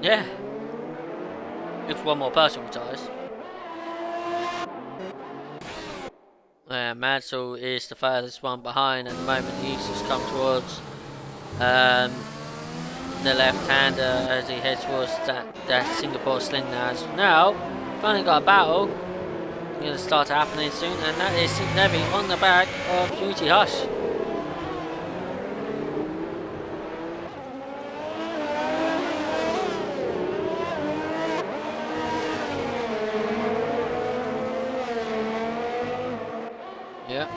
Yeah. If one more person retires. Mansell is the furthest one behind at the moment. He's just come towards the left-hander as he heads towards that Singapore sling now. Finally got a battle. Going to start happening soon, and that is St. Levy on the back of Unity Hush. Yep.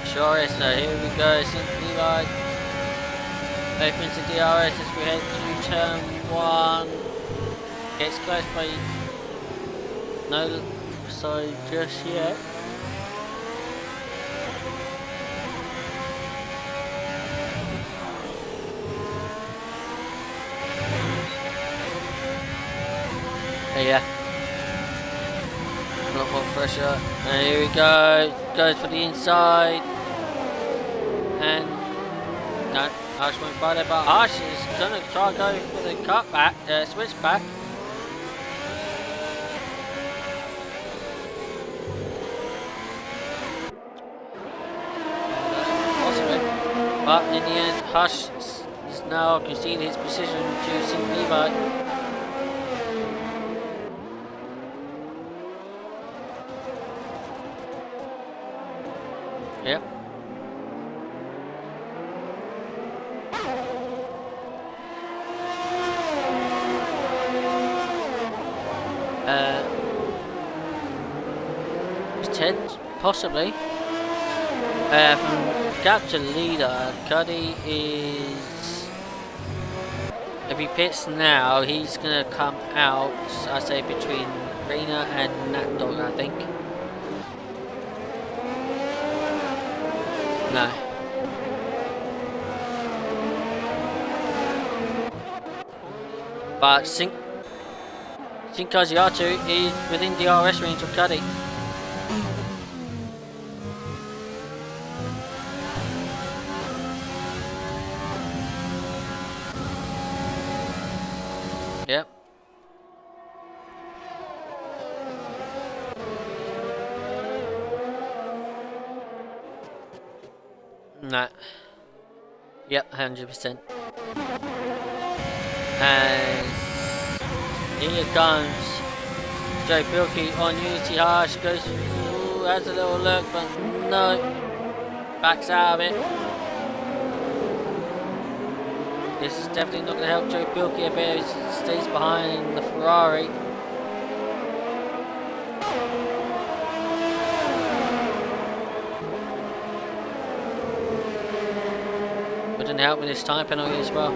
Sure is. So here we go. St. Levi opens the DRS as we head to turn 1. Gets close by no side just yet. Yeah. Not more pressure. And here we go. Goes for the inside. And no, Hush went by there, but Hush is gonna try and go for the cutback, switch back. Possibly. But in the end, Hush is now conceded his position to St. Levi. Yep. Tenth, possibly. From gap to leader, Cuddy is. If he pits now, he's gonna come out. I say between Rena and Nat Dog, I think. No. But Kaziatu is within the RS range of Cuddy. Yep. No. Yep, 100%. And here comes Joe Bilkey on Unity Harsh. Goes, ooh, has a little look, but no. Backs out of it. This is definitely not going to help Joe Bilkey a bit. He stays behind the Ferrari. Wouldn't help with this time penalty as well.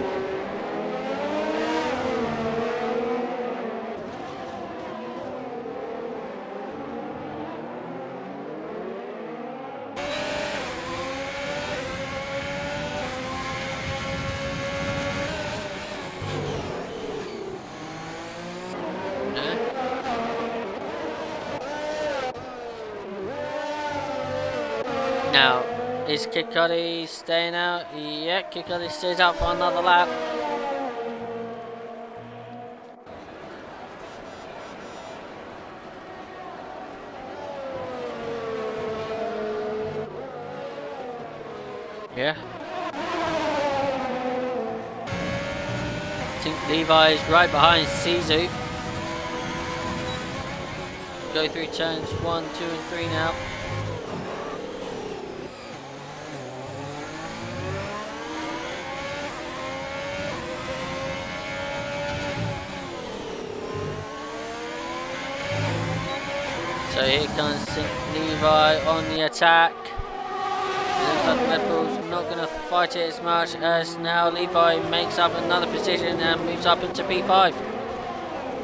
Now, is Kid Cudi staying out? Yeah, Kid Cudi stays out for another lap. Yeah. I think Levi's right behind Sisu. Go through turns 1, 2 and 3 now. So here comes St. Levi on the attack. Looks like Red Bull's not going to fight it as much as now Levi makes up another position and moves up into P5.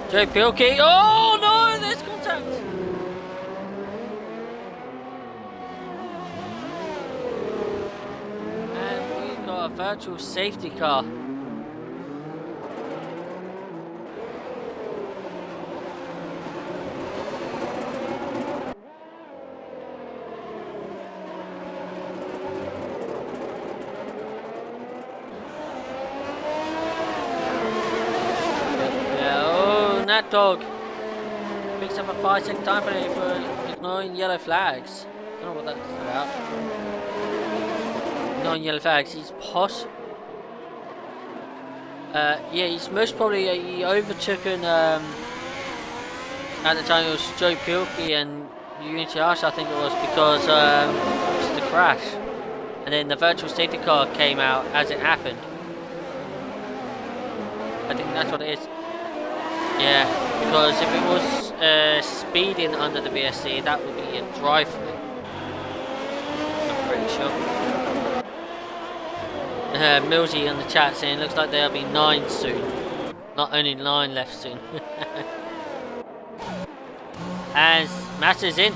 Joe Pilkey, oh no, there's contact! And we've got a virtual safety car. Nat Dog picks up a 5-second time penalty for ignoring yellow flags. I don't know what that's about. Ignoring yellow flags. He's posh. Yeah, he's most probably he overtook at the time it was Joe Pilkey and Unity Hush, I think it was, because it was the crash, and then the virtual safety car came out as it happened. I think that's what it is. Yeah, because if it was speeding under the VSC, that would be a drive-through. I'm pretty sure. Millsy in the chat saying looks like there'll be 9 soon. Not only 9 left soon. As Massa's in.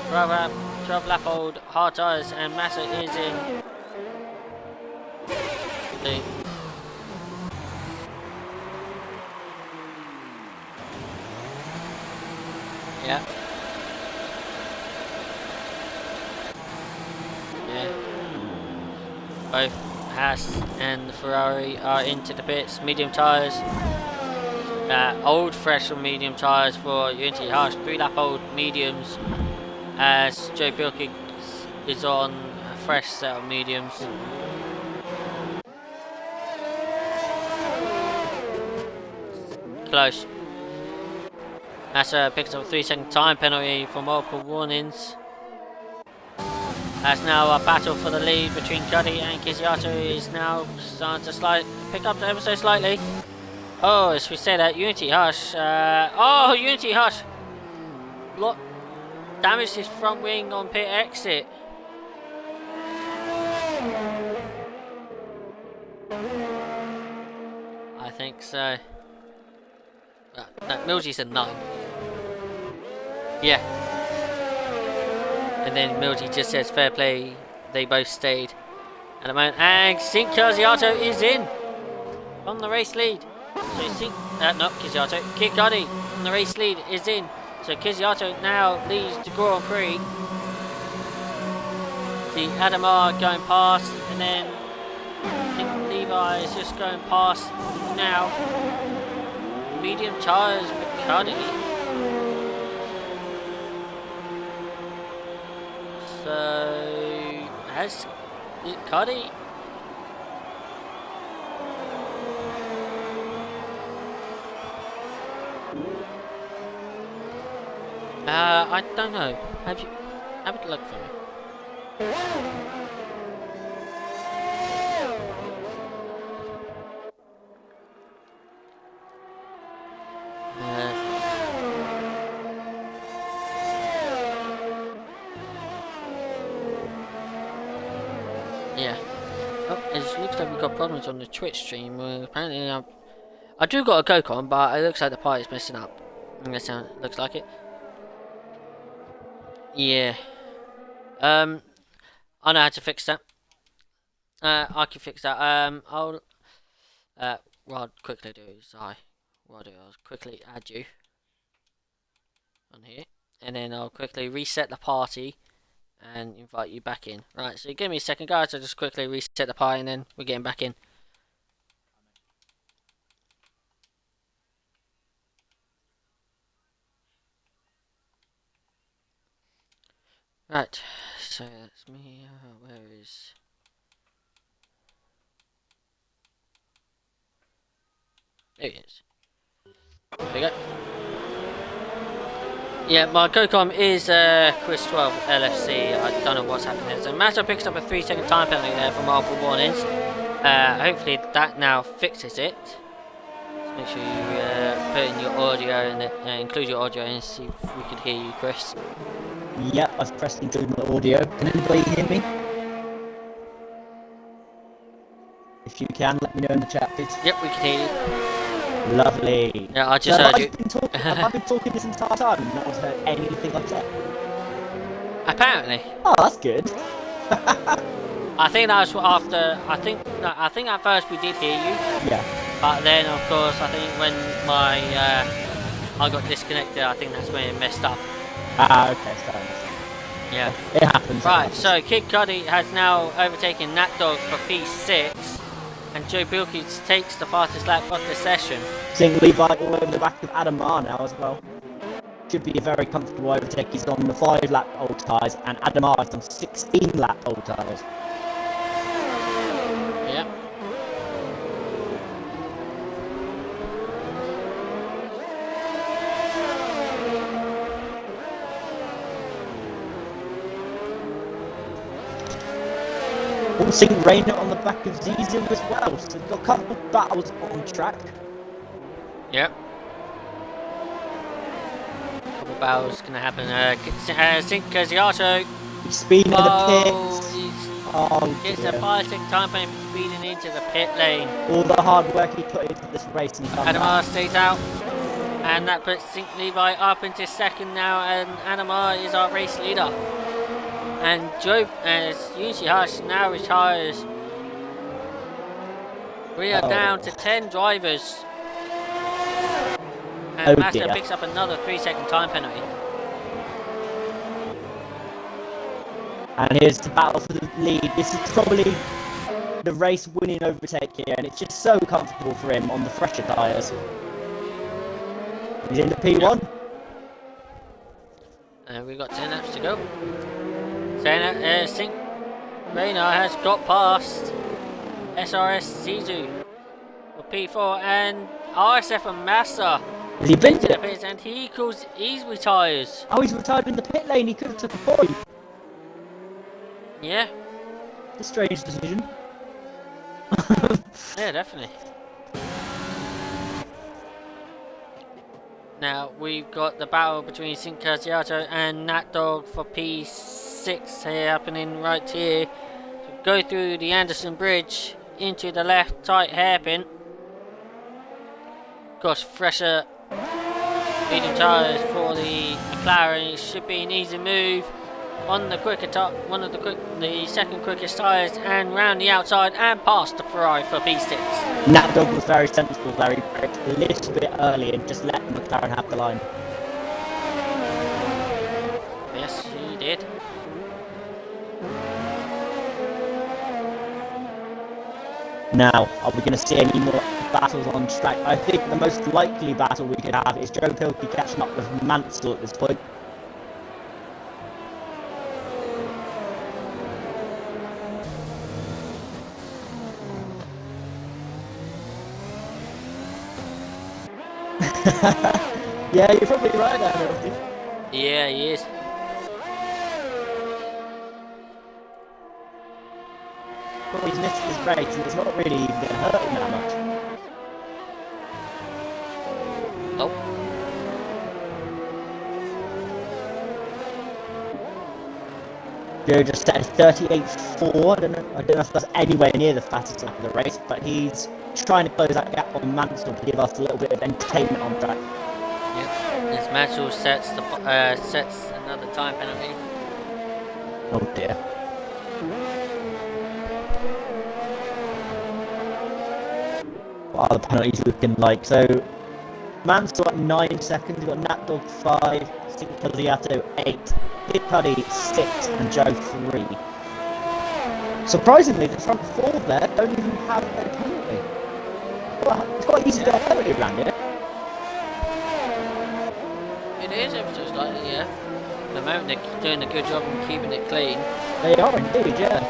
12 lap old hard tyres and Massa is in. Yeah. Both Haas and the Ferrari are into the pits. Medium tyres. Old fresh or medium tyres for Unity Hush. 3 lap old mediums. As Joe Pilkey is on a fresh set of mediums. Close. Massa picks up a 3-second time penalty for multiple warnings. As now a battle for the lead between Cuddy and Kizziato is now starting to pick up ever so slightly. Oh, as we say that, Unity Hush. Unity Hush! Damaged his front wing on pit exit. I think so. No, Millsy said 9. Yeah. And then Millsy just says fair play, they both stayed at the moment. And Kizziato is in on the race lead. So not Kizziato, Kid Cudi on the race lead is in. So Kizziato now leads the Grand Prix. The Adamar going past, and then I think Levi is just going past now. Medium tyres for Cudi. So has it Cudi? I don't know. Have a look for me. Yeah. Oh, it looks like we've got problems on the Twitch stream. Apparently, I do got a Go-Con, but it looks like the party's messing up. Looks like it. Yeah. I know how to fix that. I can fix that. I'll what I'll quickly do is I'll quickly add you on here, and then I'll quickly reset the party and invite you back in. Right, so give me a second, guys. I'll just quickly reset the party, and then we're getting back in. Right, so that's me. Where is? There he is. There we go. Yeah, my Go-Com is Chris 12 LFC. I don't know what's happening there. So Massa picks up a 3-second time penalty there for multiple warnings. Hopefully that now fixes it. Just make sure you put in your audio and include your audio and see if we can hear you, Chris. Yep, I've pressed include my audio. Can anybody hear me? If you can, let me know in the chat, please. Yep, we can hear you. Lovely. Yeah, I just heard you. Have I been talking this entire time and not heard anything I've said? Apparently. Oh, that's good. I think that was after. I think at first we did hear you. Yeah. But then, of course, I think when my I got disconnected, I think that's when it messed up. Ah, okay, fair enough. Yeah. It happens. Right, so Kid Cudi has now overtaken Nat Dog for P6. And Joe Pilkey takes the fastest lap of the session. Seeing Levi all over the back of Adamar now as well. Should be a very comfortable overtake. He's on the 5-lap old tyres, and Adamar is on 16-lap old tyres. Yep. We'll see Rainer on the back of Zizu as well. So we've got a couple of battles on track. Yep. Couple battles gonna happen. Casiato. He's speeding in the pits. Gets a 5-second time frame for speeding into the pit lane. All the hard work he put into this race and Adamar stays out. And that puts Sink Levi up into second now, and Adamar is our race leader. And Joe, as Yoshihashi now retires. We are down to 10 drivers. And Massa picks up another 3-second time penalty. And here's the battle for the lead. This is probably the race winning overtake here, and it's just so comfortable for him on the fresher tyres. He's into P1. And we've got 10 laps to go. Sink Rainer has got past SRS Zizu for P4, and RSF and Massa. Has he been to the pits, and he retires. Oh, he's retired in the pit lane. He could have took a point. Yeah. It's a strange decision. Yeah, definitely. Now we've got the battle between Sink Casiato and Nat Dog for P6 here happening right here. So go through the Anderson Bridge into the left tight hairpin. Of course, fresher medium tyres for the McLaren. It should be an easy move on the quicker the second quickest tyres, and round the outside and past the Ferrari for P6. Nat Dog was very sensible there. He braked a little bit early and just let the McLaren have the line. Yes, he did. Now, are we going to see any more battles on track? I think the most likely battle we could have is Joe Pilkey catching up with Mansell at this point. Yeah, you're probably right there, Milty. Yeah, he is. Well, he's missed his brakes and it's not really even going to hurt him that much. Oh. Joe just set a 38.4. I don't know if that's anywhere near the fastest lap of the race, but he's trying to close that gap on Mansell to give us a little bit of entertainment on track. Yep. As Mansell sets another time penalty. Oh dear. What are the penalties looking like? So Mansell at 9 seconds, we've got Nat Dog 5, Sink Casiato 8, Kid Cuddy 6, and Joe 3. Surprisingly, the front 4 there don't even have a penalty. Well, it's quite easy to get a penalty around here. It is ever so slightly, yeah. At the moment they're doing a good job of keeping it clean. They are indeed, yeah.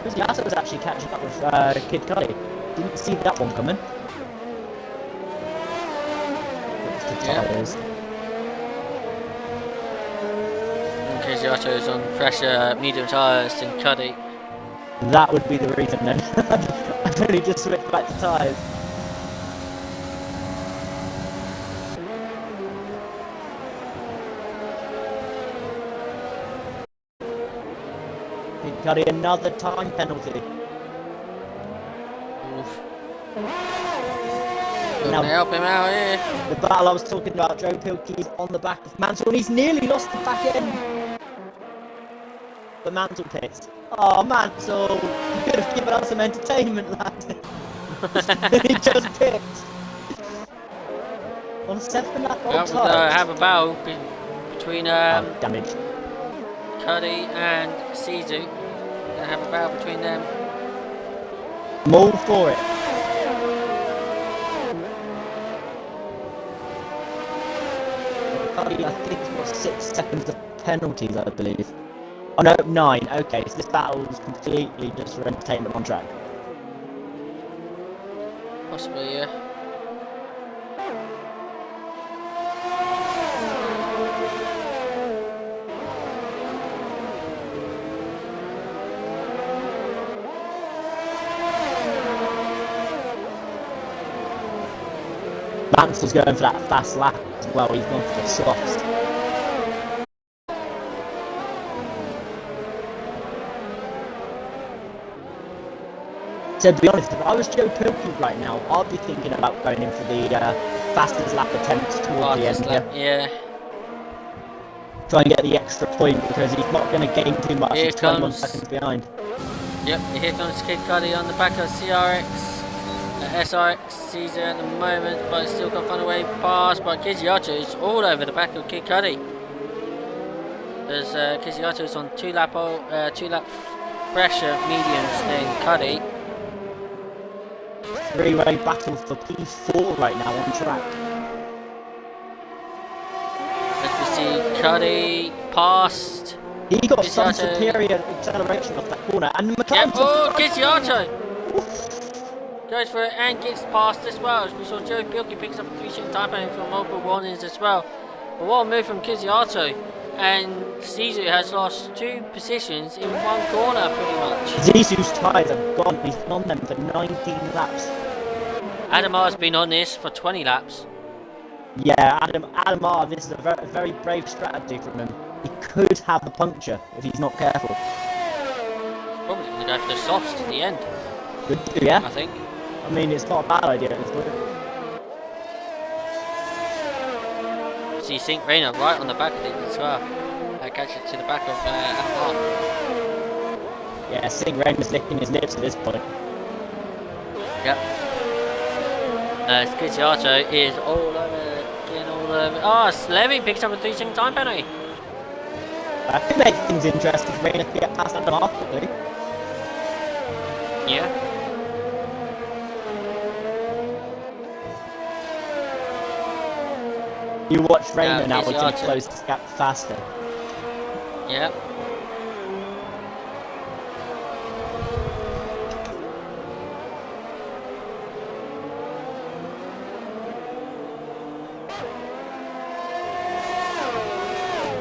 Casiato was actually catching up with Kid Cuddy. Didn't see that one coming. Casiato is on fresher medium tyres than Cuddy. That would be the reason then. I've only just switched back to tyres. Kid Cuddy, another time penalty. Oof. Now, help him out here. The battle I was talking about, Joe Pilkey's on the back of Mansell, and he's nearly lost the back end. But Mansell pits. Oh, Mansell, you could have given us some entertainment, lad. He just picked. On 7 lap old tyres. Have a battle between damage. Cuddy and Sizu. Gonna have a battle between them. I'm all for it. I think it's got 6 seconds of penalties, I believe. Oh no, 9. Okay, so this battle's completely just for entertainment on track. Possibly, yeah. Mansell's going for that fast lap as well. He's gone for the softs. So to be honest, if I was Joe Pilkey right now, I'd be thinking about going in for the fastest lap attempts towards the end. Yeah. Try and get the extra point because he's not going to gain too much. Here He's 21 comes... seconds behind. Yep, here comes Kid Cudi on the back of CRX. SRX Caesar at the moment, but it's still got to find a way past. But Kizziato is all over the back of Kid Cudi. There's Kizziato's on 2 lap fresher mediums than Cudi. 3-way battle for P4 right now on track. As we see Cudi past. He got Kizziato. some superior acceleration off that corner, and McLaren's Oh, Kizziato goes for it and gets past as well. As we saw Joe Bilkey picks up a 3-second time penalty from multiple warnings as well. But what a move from Kizziato, and Zizou has lost 2 positions in 1 corner pretty much. Zizou's tyres have gone. He's been on them for 19 laps. Adamar's been on this for 20 laps. Yeah, Adamar, this is a very brave strategy from him. He could have a puncture if he's not careful. He's probably going to go for the softs to the end. Could do, yeah. I think. I mean, it's not a bad idea at this point. See Sink Rayner right on the back of it as well. Catch it to the back of Adamar. Yeah, Sink Rayner's licking his lips at this point. Yep. Kizziato is all over, getting all over. Oh, Levy picks up a 3-second time penalty. That could make things interesting if Rayner could get past Adamar quickly. Yeah. You watch Rayner now, Kizziato. to close this gap faster. Yep.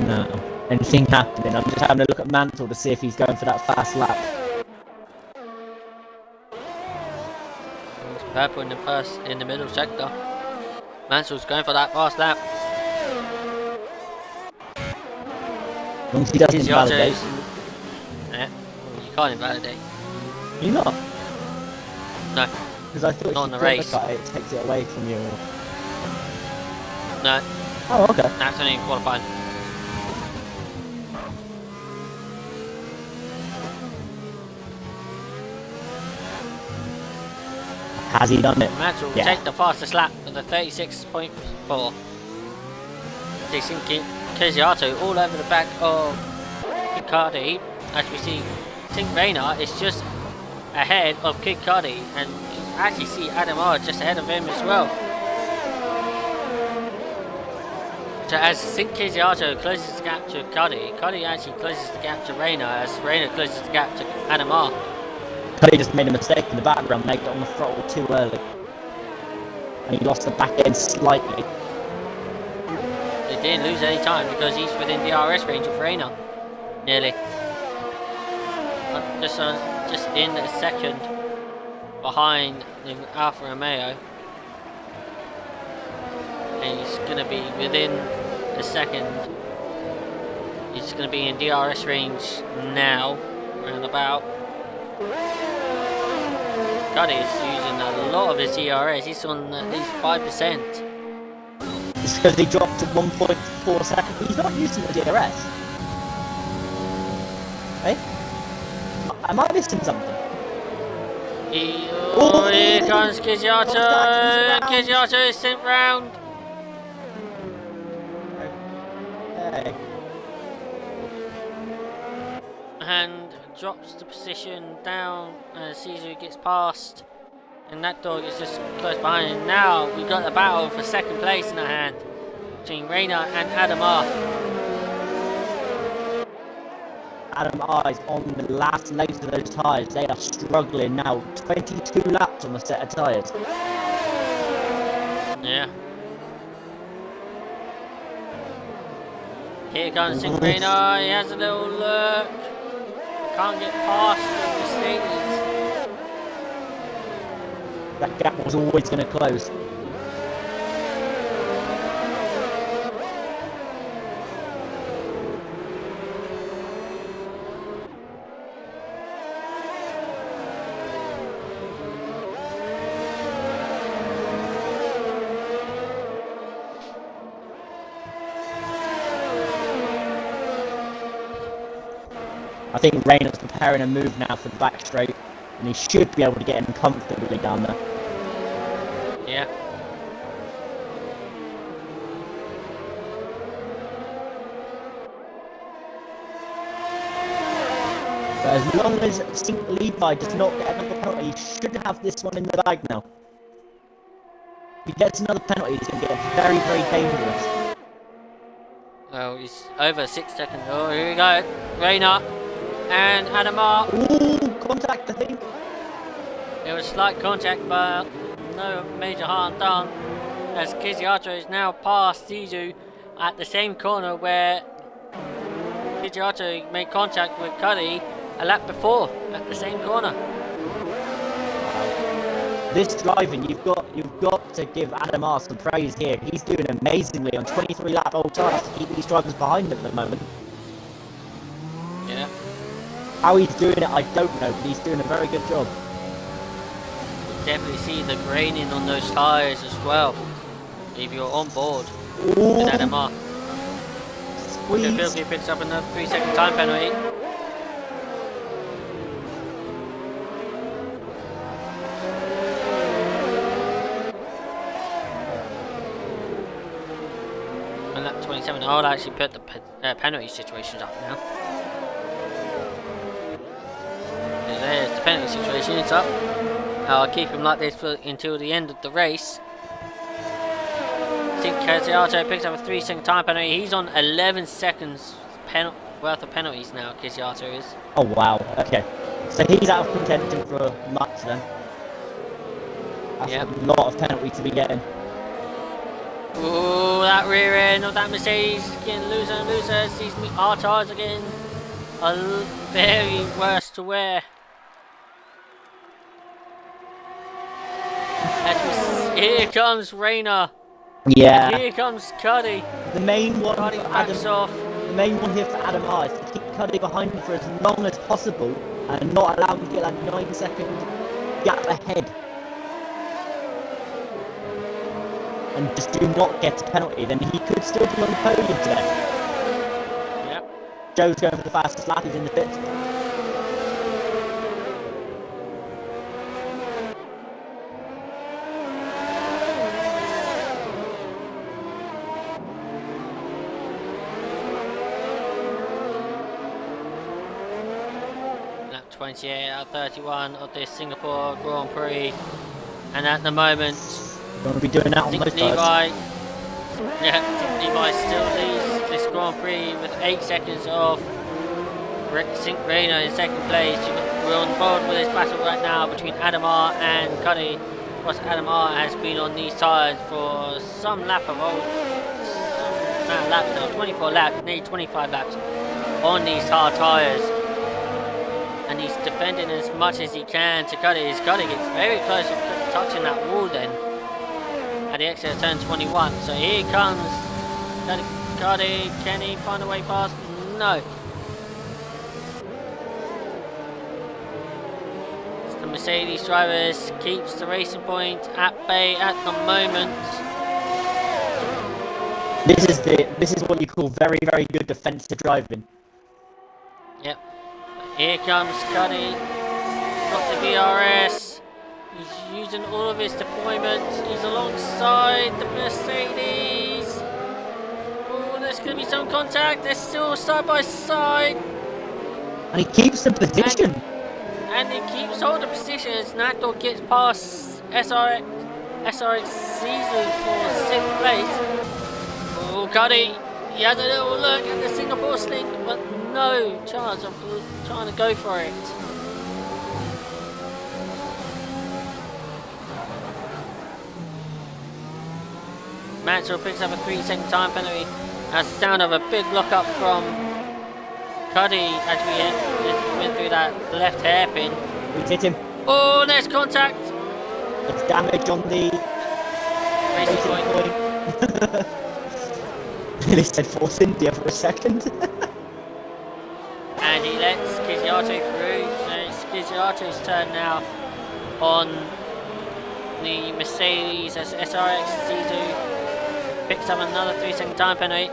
No. Anything happening? I'm just having a look at Mansell to see if he's going for that fast lap. It's purple in the middle sector. Mansell's going for that fast lap. As long as he doesn't invalidate. Yeah, you can't invalidate. You're not? No. Because I thought Not if in you the race. cut it takes it away from you. No, Oh, okay. that's only in qualifying. Has he done it? Mansell will Yeah. take the fastest lap for the 36.4. Kizziato all over the back of Riccardi. As we see, Sink Rayner is just ahead of Kid Cudi, and you actually see Adamar just ahead of him as well. So as Sink Kizziato closes the gap to Cudi, Cudi actually closes the gap to Rayner, as Rayner closes the gap to Adamar. Cuddy just made a mistake in the background, made it on the throttle too early. And he lost the back end slightly. He didn't lose any time because he's within the RS range of Rayner. Nearly. Just in a second behind the Alfa Romeo. And he's going to be within a second. He's going to be in DRS range now, round about. God, he's using a lot of his DRS. He's on at least 5%. It's because he dropped to 1.4 seconds. He's not using the DRS. Hey? Am I missing something? Here comes Kizziato. Kizziato is sent round. Hey. And drops the position down, and Caesar gets past, and that dog is just close behind. And now we've got a battle for second place in our hand between Reina and Adam R. Adam R is on the last legs of those tyres. They are struggling now. 22 laps on the set of tyres. Yeah. Here comes Reina. He has a little lurk. Can't get past the Mercedes. That gap was always going to close. I think Reynolds preparing a move now for the back straight, and he should be able to get him comfortably down there. Yeah. But as long as St. Levi does not get another penalty, he should have this one in the bag now. If he gets another penalty, he's going to get very, very dangerous. Oh, he's over 6 seconds. Oh, here we go. Reina and Adamar. Ooh, contact, I think. It was slight contact, but no major harm done. As Kizziato is now past Sisu at the same corner where Kizziato made contact with Cuddy a lap before at the same corner. This driving, you've got to give Adamar some praise here. He's doing amazingly on 23 lap old tyres to keep these drivers behind him at the moment. Yeah. How he's doing it, I don't know, but he's doing a very good job. Definitely see the graining on those tyres as well. If you're on board Ooh. with Adamar. Squeeze. Bilky picks up another 3-second time penalty. And lap 27, I'll actually put the penalty situations up now. There's the penalty situation, it's up. I'll keep him like this until the end of the race. I think Kizziato picks up a 3-second time penalty. He's on 11 seconds worth of penalties now, Kizziato is. Oh wow, okay. So he's out of contention for much then. That's a lot of penalty to be getting. Ooh, that rear end of that Mercedes is getting looser and looser. Our tyres are getting very worse to wear. Here comes Reina. Yeah. Here comes Cuddy. The main one Cuddy for backs off. The main one here for Adam R is to keep Cuddy behind him for as long as possible and not allow him to get that 9-second gap ahead. And just do not get a penalty, then he could still be on the podium today. Yep. Joe's going for the fastest lap, he's in the pits. Lap 28 out of 31 of this Singapore Grand Prix. And at the moment, Going to be doing that on most Levi, Levi still leads this Grand Prix with 8 seconds off. Reina in second place. We're on board with this battle right now between Adamar and Cuddy. Of course, Adamar has been on these tyres for some laps now, 24 laps, nearly 25 laps on these hard tyres. And he's defending as much as he can to Cuddy. Cuddy gets very close to touching that wall then at the exit of turn 21. So here comes Cuddy. Can he find a way past? No. So the Mercedes drivers keeps the racing point at bay at the moment. This is what you call very, very good defensive driving. Yep. Here comes Cuddy. Got the VRS. He's using all of his deployment. He's alongside the Mercedes. Oh, there's going to be some contact. They're still side by side. And he keeps the position. And he keeps holding the position as Nato gets past SRX season for 6th place. Oh, Cuddy, he has a little look at the Singapore sling, but no chance of trying to go for it. Mansell picks up a 3-second time penalty. That's the sound of a big lock-up from Cuddy as we went through that left hairpin. He's hit him. Oh, there's contact! It's damage on the Racing point. Nearly said Force India for a second. And he lets Kizziato through. So it's Kizziato's turn now on the Mercedes as SRX Zizu picks up another 3-second time penalty.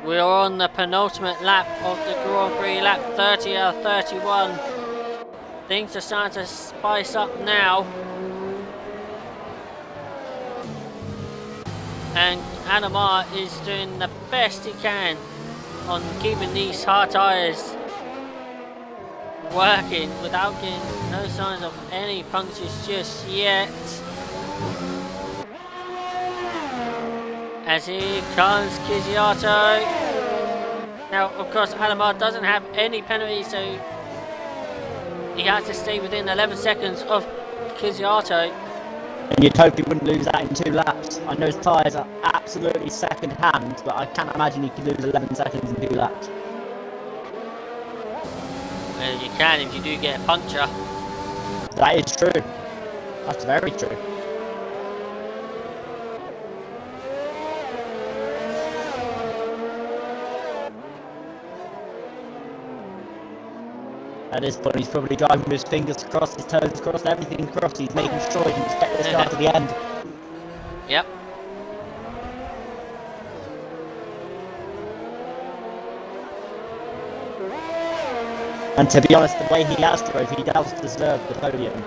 We are on the penultimate lap of the Grand Prix, lap 30 out of 31. Things are starting to spice up now. And Adamar is doing the best he can on keeping these hard tyres working without getting no signs of any punctures just yet. As here comes Kizziato. Now, of course, Adamar doesn't have any penalties, so he has to stay within 11 seconds of Kizziato. And you'd hope he wouldn't lose that in 2 laps. I know his tyres are absolutely second hand, but I can't imagine he could lose 11 seconds in 2 laps. Well, you can if you do get a puncture. That is true. That's very true. At this point, he's probably driving with his fingers crossed, his toes crossed, everything crossed. He's making sure he can get this car to the end. Yep. And to be honest, the way he has drove, he does deserve the podium.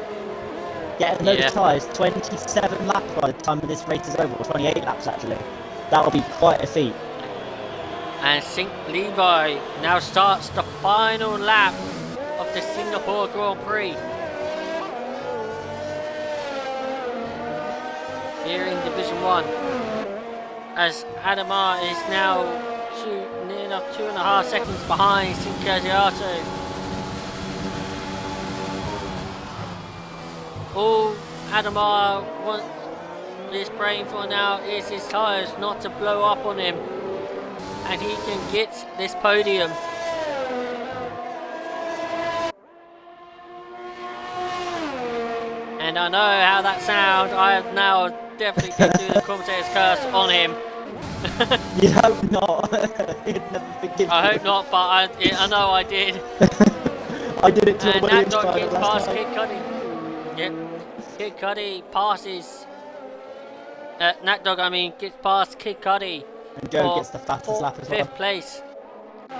Getting those tyres 27 laps by the time this race is over, or 28 laps actually. That'll be quite a feat. And St. Levi now starts the final lap of the Singapore Grand Prix. Here in Division 1. As Adamar is now near enough 2.5 seconds behind St. Kizziato. All Adamar is praying for now is his tyres not to blow up on him, and he can get this podium. And I know how that sounds. I have now definitely been through the commentator's curse on him. You'd hope not. He'd never forgive I you. hope not, but I know I did. I did it to a And Williams Nat Dog driver gets last past night. Kid Cudi. Yep. Kid Cudi passes. Nat Dog, I mean, gets past Kid Cudi. And Joe gets the fastest lap as well. 5th place.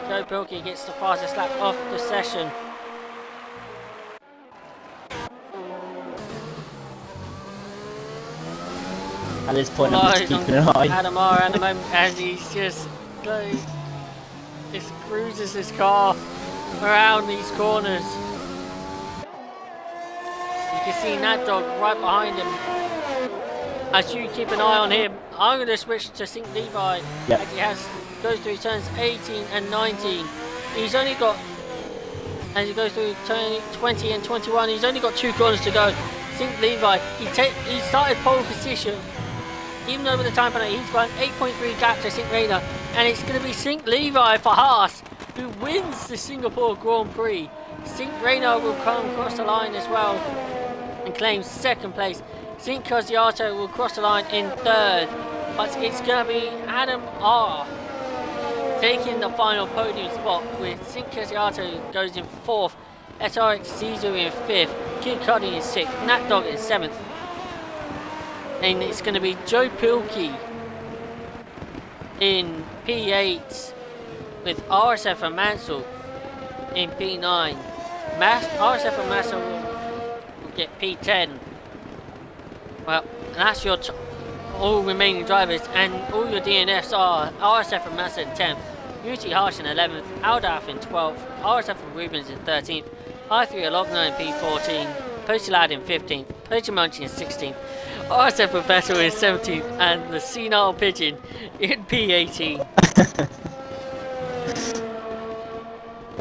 Joe Pilkey gets the fastest lap of the session. At this point, I'm just keeping an eye. Adamar at the moment as he's just cruises his car around these corners. You can see Nat Dog right behind him. As you keep an eye on him, I'm going to switch to St. Levi as he goes through turns 18 and 19. He's only got, as he goes through turn 20 and 21, he's only got 2 corners to go. St. Levi, he started pole position. Even though with the time penalty, he's got an 8.3 gap to St. Rayner, and it's going to be St. Levi for Haas who wins the Singapore Grand Prix. St. Rayner will come across the line as well and claim 2nd place. St. Kizziato will cross the line in 3rd, but it's going to be Adam R taking the final podium spot, with St. Kizziato goes in 4th, SRX Zizu in 5th, Kid Cudi in 6th, Nat Dog in 7th. And it's going to be Joe Pilkey in P8 with RSF and Mansell in P9. RSF and Mansell will get P10. Well, and that's your all remaining drivers, and all your DNFs are RSF and Massa in 10th, Unity Harsh in 11th, Aldaf in 12th, RSF and Rubens in 13th, I3 Alogna in P14, Postilad in 15th, Pochamunch in 16th, RSF and Vettel in 17th, and the Senile Pigeon in P18.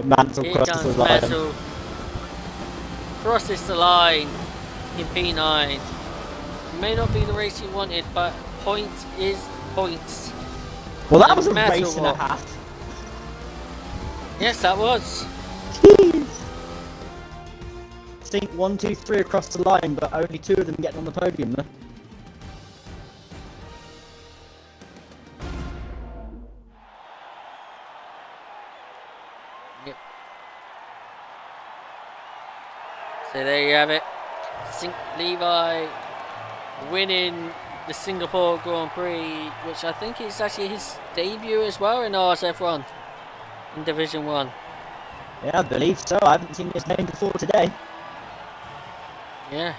Mansell Here crosses comes the line. Mansell. Crosses the line in P9. May not be the race you wanted, but points is points. Well, that was a Mansell race and a will. half. Yes, that was. Jeez. Think 1, 2, 3 across the line, but only 2 of them getting on the podium there. Yep. So there you have it. St. Levi winning the Singapore Grand Prix, which I think is actually his debut as well in RSF1 in Division 1. Yeah, I believe so. I haven't seen his name before today. Yeah.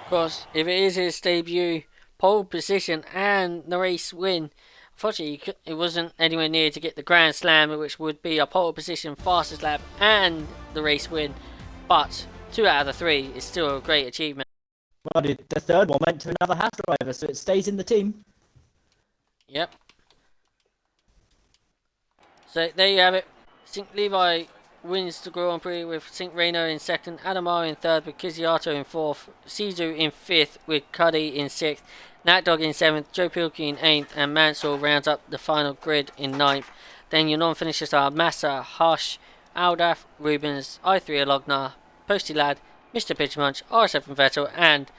Of course, if it is his debut, pole position and the race win, unfortunately it wasn't anywhere near to get the Grand Slam, which would be a pole position, fastest lap and the race win, but 2 out of the 3 is still a great achievement. Well, the third one went to another Haas driver, so it stays in the team. Yep. So there you have it. St. Levi wins the Grand Prix with St. Reno in 2nd, Adamar in 3rd with Kizziato in 4th, Sizu in 5th with Cuddy in 6th, Natdog in 7th, Joe Pilkey in 8th, and Mansell rounds up the final grid in 9th. Then your non-finishers are Massa, Hush, Aldaf, Rubens, I3 Alogna, Posty Lad, Mr. Pitchmunch, RSF and Vettel, and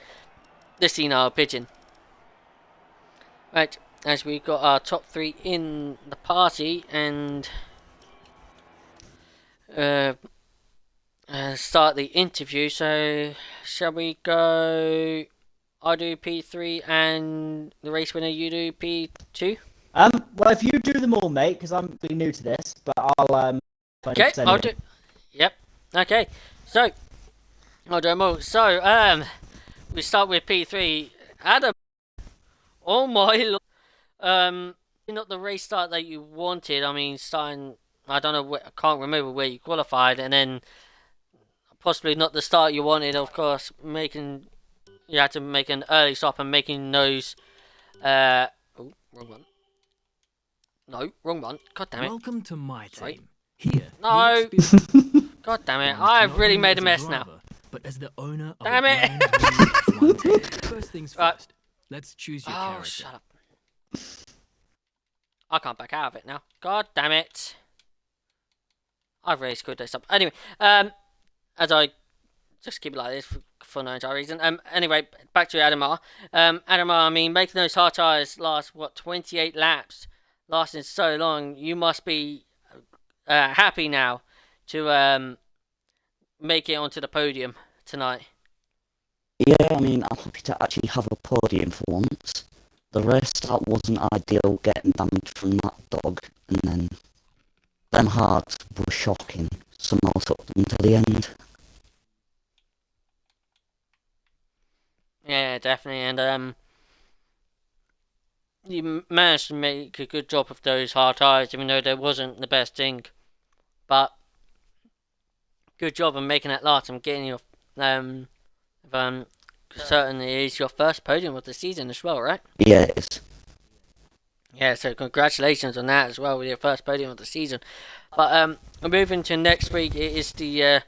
the Senile Pigeon. Right, as we got our top 3 in the party, and start the interview. So shall we go? I do P3 and the race winner you do P2. Well, if you do them all, mate, because I'm really new to this, but I'll Okay, I'll do. Yep. Okay. So I'll do them all. So we start with P3. Adam. Oh my lord. Not the race start that you wanted. I mean, starting. I don't know. I can't remember where you qualified, and then possibly not the start you wanted. Of course, you had to make an early stop and making those. Oh, wrong one. No, wrong one. God damn it. Welcome to my team. Right. Here. No. God damn it. I've really made a mess now. But as the owner of Damn it. First things Right. first. Let's choose your Oh, character. shut up. I can't back out of it now. God damn it. I've really screwed this up. Anyway, as I just keep it like this for no entire reason. Anyway, back to Adamar. Adamar, I mean, making those hard tires last 28 laps, lasting so long. You must be happy now to make it onto the podium tonight. Yeah, I mean, I'm happy to actually have a podium for once. The rest, that wasn't ideal, getting damaged from that dog, and then them hards were shocking. Somehow took them to the end. Yeah, definitely, and you managed to make a good job of those hard tires, even though there wasn't the best thing. But good job of making that last and getting your certainly is your first podium of the season as well, right? Yeah, it is. Yeah, so congratulations on that as well with your first podium of the season. But moving to next week, it is the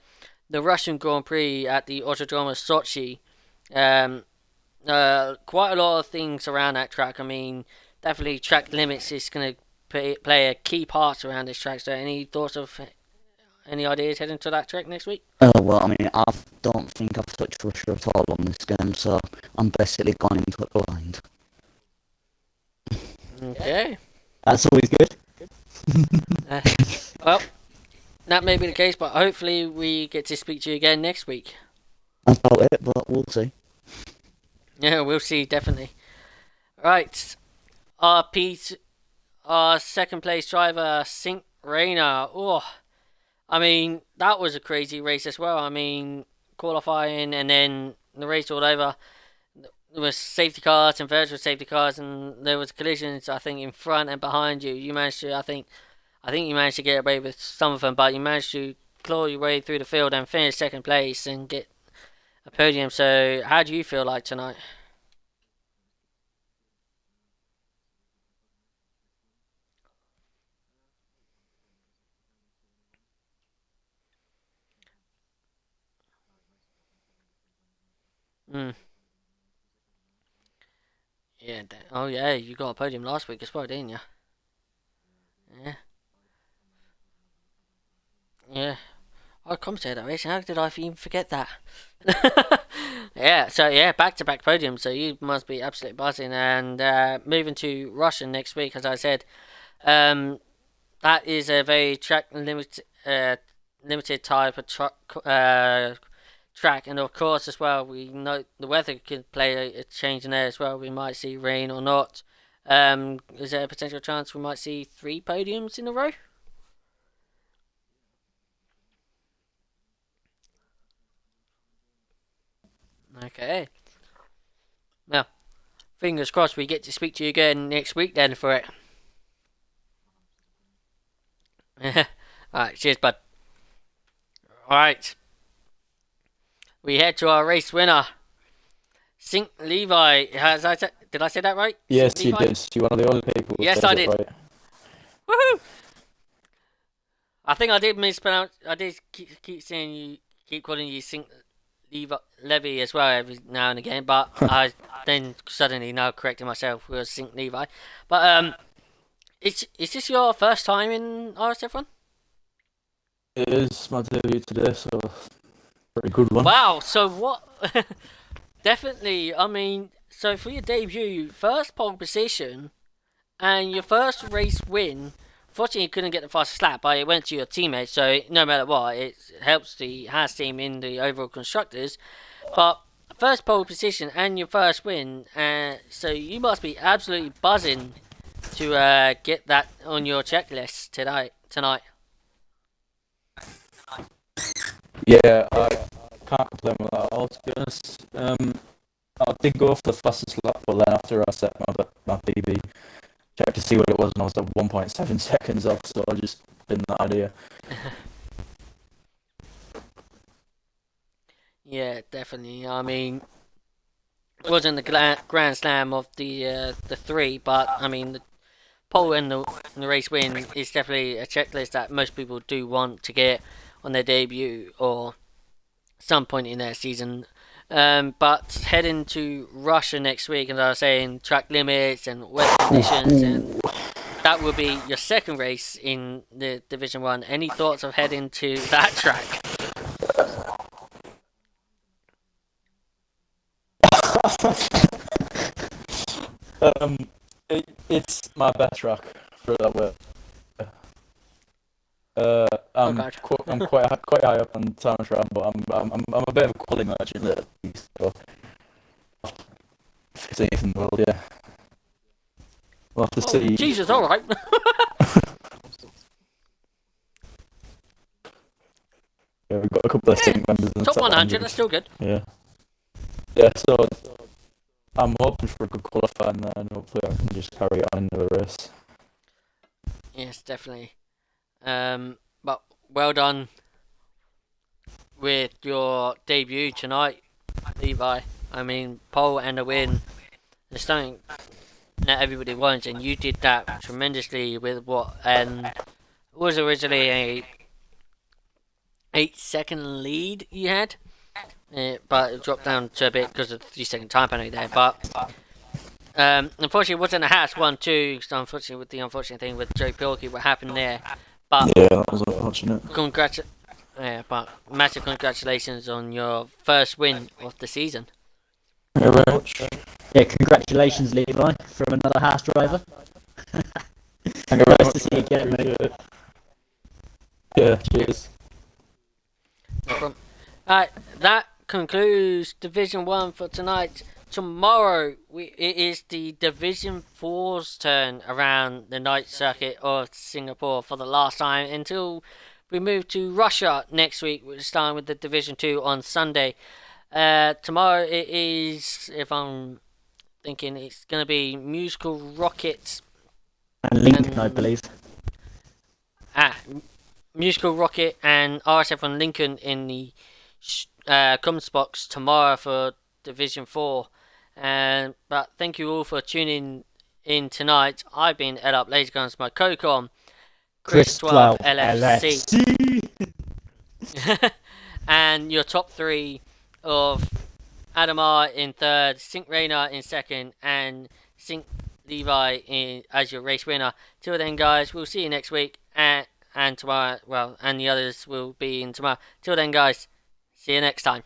Russian Grand Prix at the Autodroma Sochi. Quite a lot of things around that track. I mean, definitely track limits is going to play a key part around this track. So any thoughts of any ideas heading to that track next week? Well, I mean, I don't think I've touched Russia at all on this game, so I'm basically gone into it blind. Okay. That's always good. Well, that may be the case, but hopefully we get to speak to you again next week. That's about it, but we'll see. Yeah, we'll see, definitely. Right. Our second place driver, St. Rayner. Oh, I mean, that was a crazy race as well. I mean, qualifying and then the race all over. there was safety cars and virtual safety cars, and there was collisions. I think in front and behind you. You managed to, I think you managed to get away with some of them, but you managed to claw your way through the field and finish second place and get a podium. So, how do you feel like tonight? Mm. Yeah. Oh yeah, you got a podium last week as well, didn't you? Yeah. Yeah. I commentated that race. How did I even forget that? Yeah. So yeah, back-to-back podiums. So you must be absolutely buzzing. And moving to Russia next week, as I said, um, that is a very limited type of track, and of course as well we know the weather could play a change in there as well. We might see rain or not. Is there a potential chance we might see 3 podiums in a row? Okay. Now, fingers crossed we get to speak to you again next week then for it. Alright, cheers, bud. Alright. We head to our race winner. Sink Levi. Did I say that right? Yes, Sink you Levi? did. You're one of the only people who Yes, says I it did. right. Woohoo! I think I did mispronounce. I did keep saying you, keep calling you Sink Levy as well every now and again, but I then suddenly now correcting myself with Sink Levi. But is this your first time in RSF1? It is my debut today, so pretty good one. Wow. So what? Definitely. I mean, so for your debut, first pole position, and your first race win. Fortunately, you couldn't get the fastest lap, but it went to your teammate. So no matter what, it helps the Haas team in the overall constructors. But first pole position and your first win, so you must be absolutely buzzing to get that on your checklist tonight. Yeah, I can't complain with that at all, to be honest. I did go off the fastest lap, but then after I set my PB, checked to see what it was, and I was at 1.7 seconds off, so I just didn't that idea. Yeah, definitely. I mean, it wasn't the grand slam of the 3, but I mean the pole and the race win is definitely a checklist that most people do want to get on their debut or some point in their season. But heading to Russia next week, as I was saying, track limits and weather conditions, and that will be your second race in the Division 1. Any thoughts of heading to that track? It's my best track, put it that way. I'm God. I'm quite high up on the time trial, but I'm a bit of a quality merchant at least. So 15th in the world, yeah. We'll have to see. Jesus, all right. Yeah, we've got a couple of sync members in the Top 100, that's still good. Yeah. Yeah, so I'm hoping for a good qualifying there, and hopefully I can just carry it on into the race. Yes, definitely. But well done with your debut tonight, Levi. I mean, pole and a win. There's something that everybody wants, and you did that tremendously with what was originally a 8-second lead you had, but it dropped down to a bit because of the 3-second time penalty there. But unfortunately, it wasn't a Haas 1-2. Unfortunately, with the unfortunate thing with Joe Pilkey, what happened there. But Yeah, that was unfortunate. but massive congratulations on your first win of the season. Thank you very much. Yeah, congratulations, Levi, from another Haas driver. Thank you very Nice much. to see you again, mate. Appreciate it. Yeah, cheers. No problem. Alright, that concludes Division 1 for tonight. Tomorrow, it is the Division 4's turn around the night circuit of Singapore for the last time until we move to Russia next week. We're starting with the Division 2 on Sunday. Tomorrow it is, if I'm thinking, it's going to be Musical Rocket. And Lincoln, I believe. Musical Rocket and RSF1 Lincoln in the Comes box tomorrow for Division 4. But thank you all for tuning in tonight. I've been Ed Up Laser Guns, my co-com, Chris 12 LFC. And your top 3 of Adam R in 3rd, Sink Rayner in 2nd, and Sink Levi as your race winner. Till then, guys, we'll see you next week. And tomorrow, well, and the others will be in tomorrow. Till then, guys, see you next time.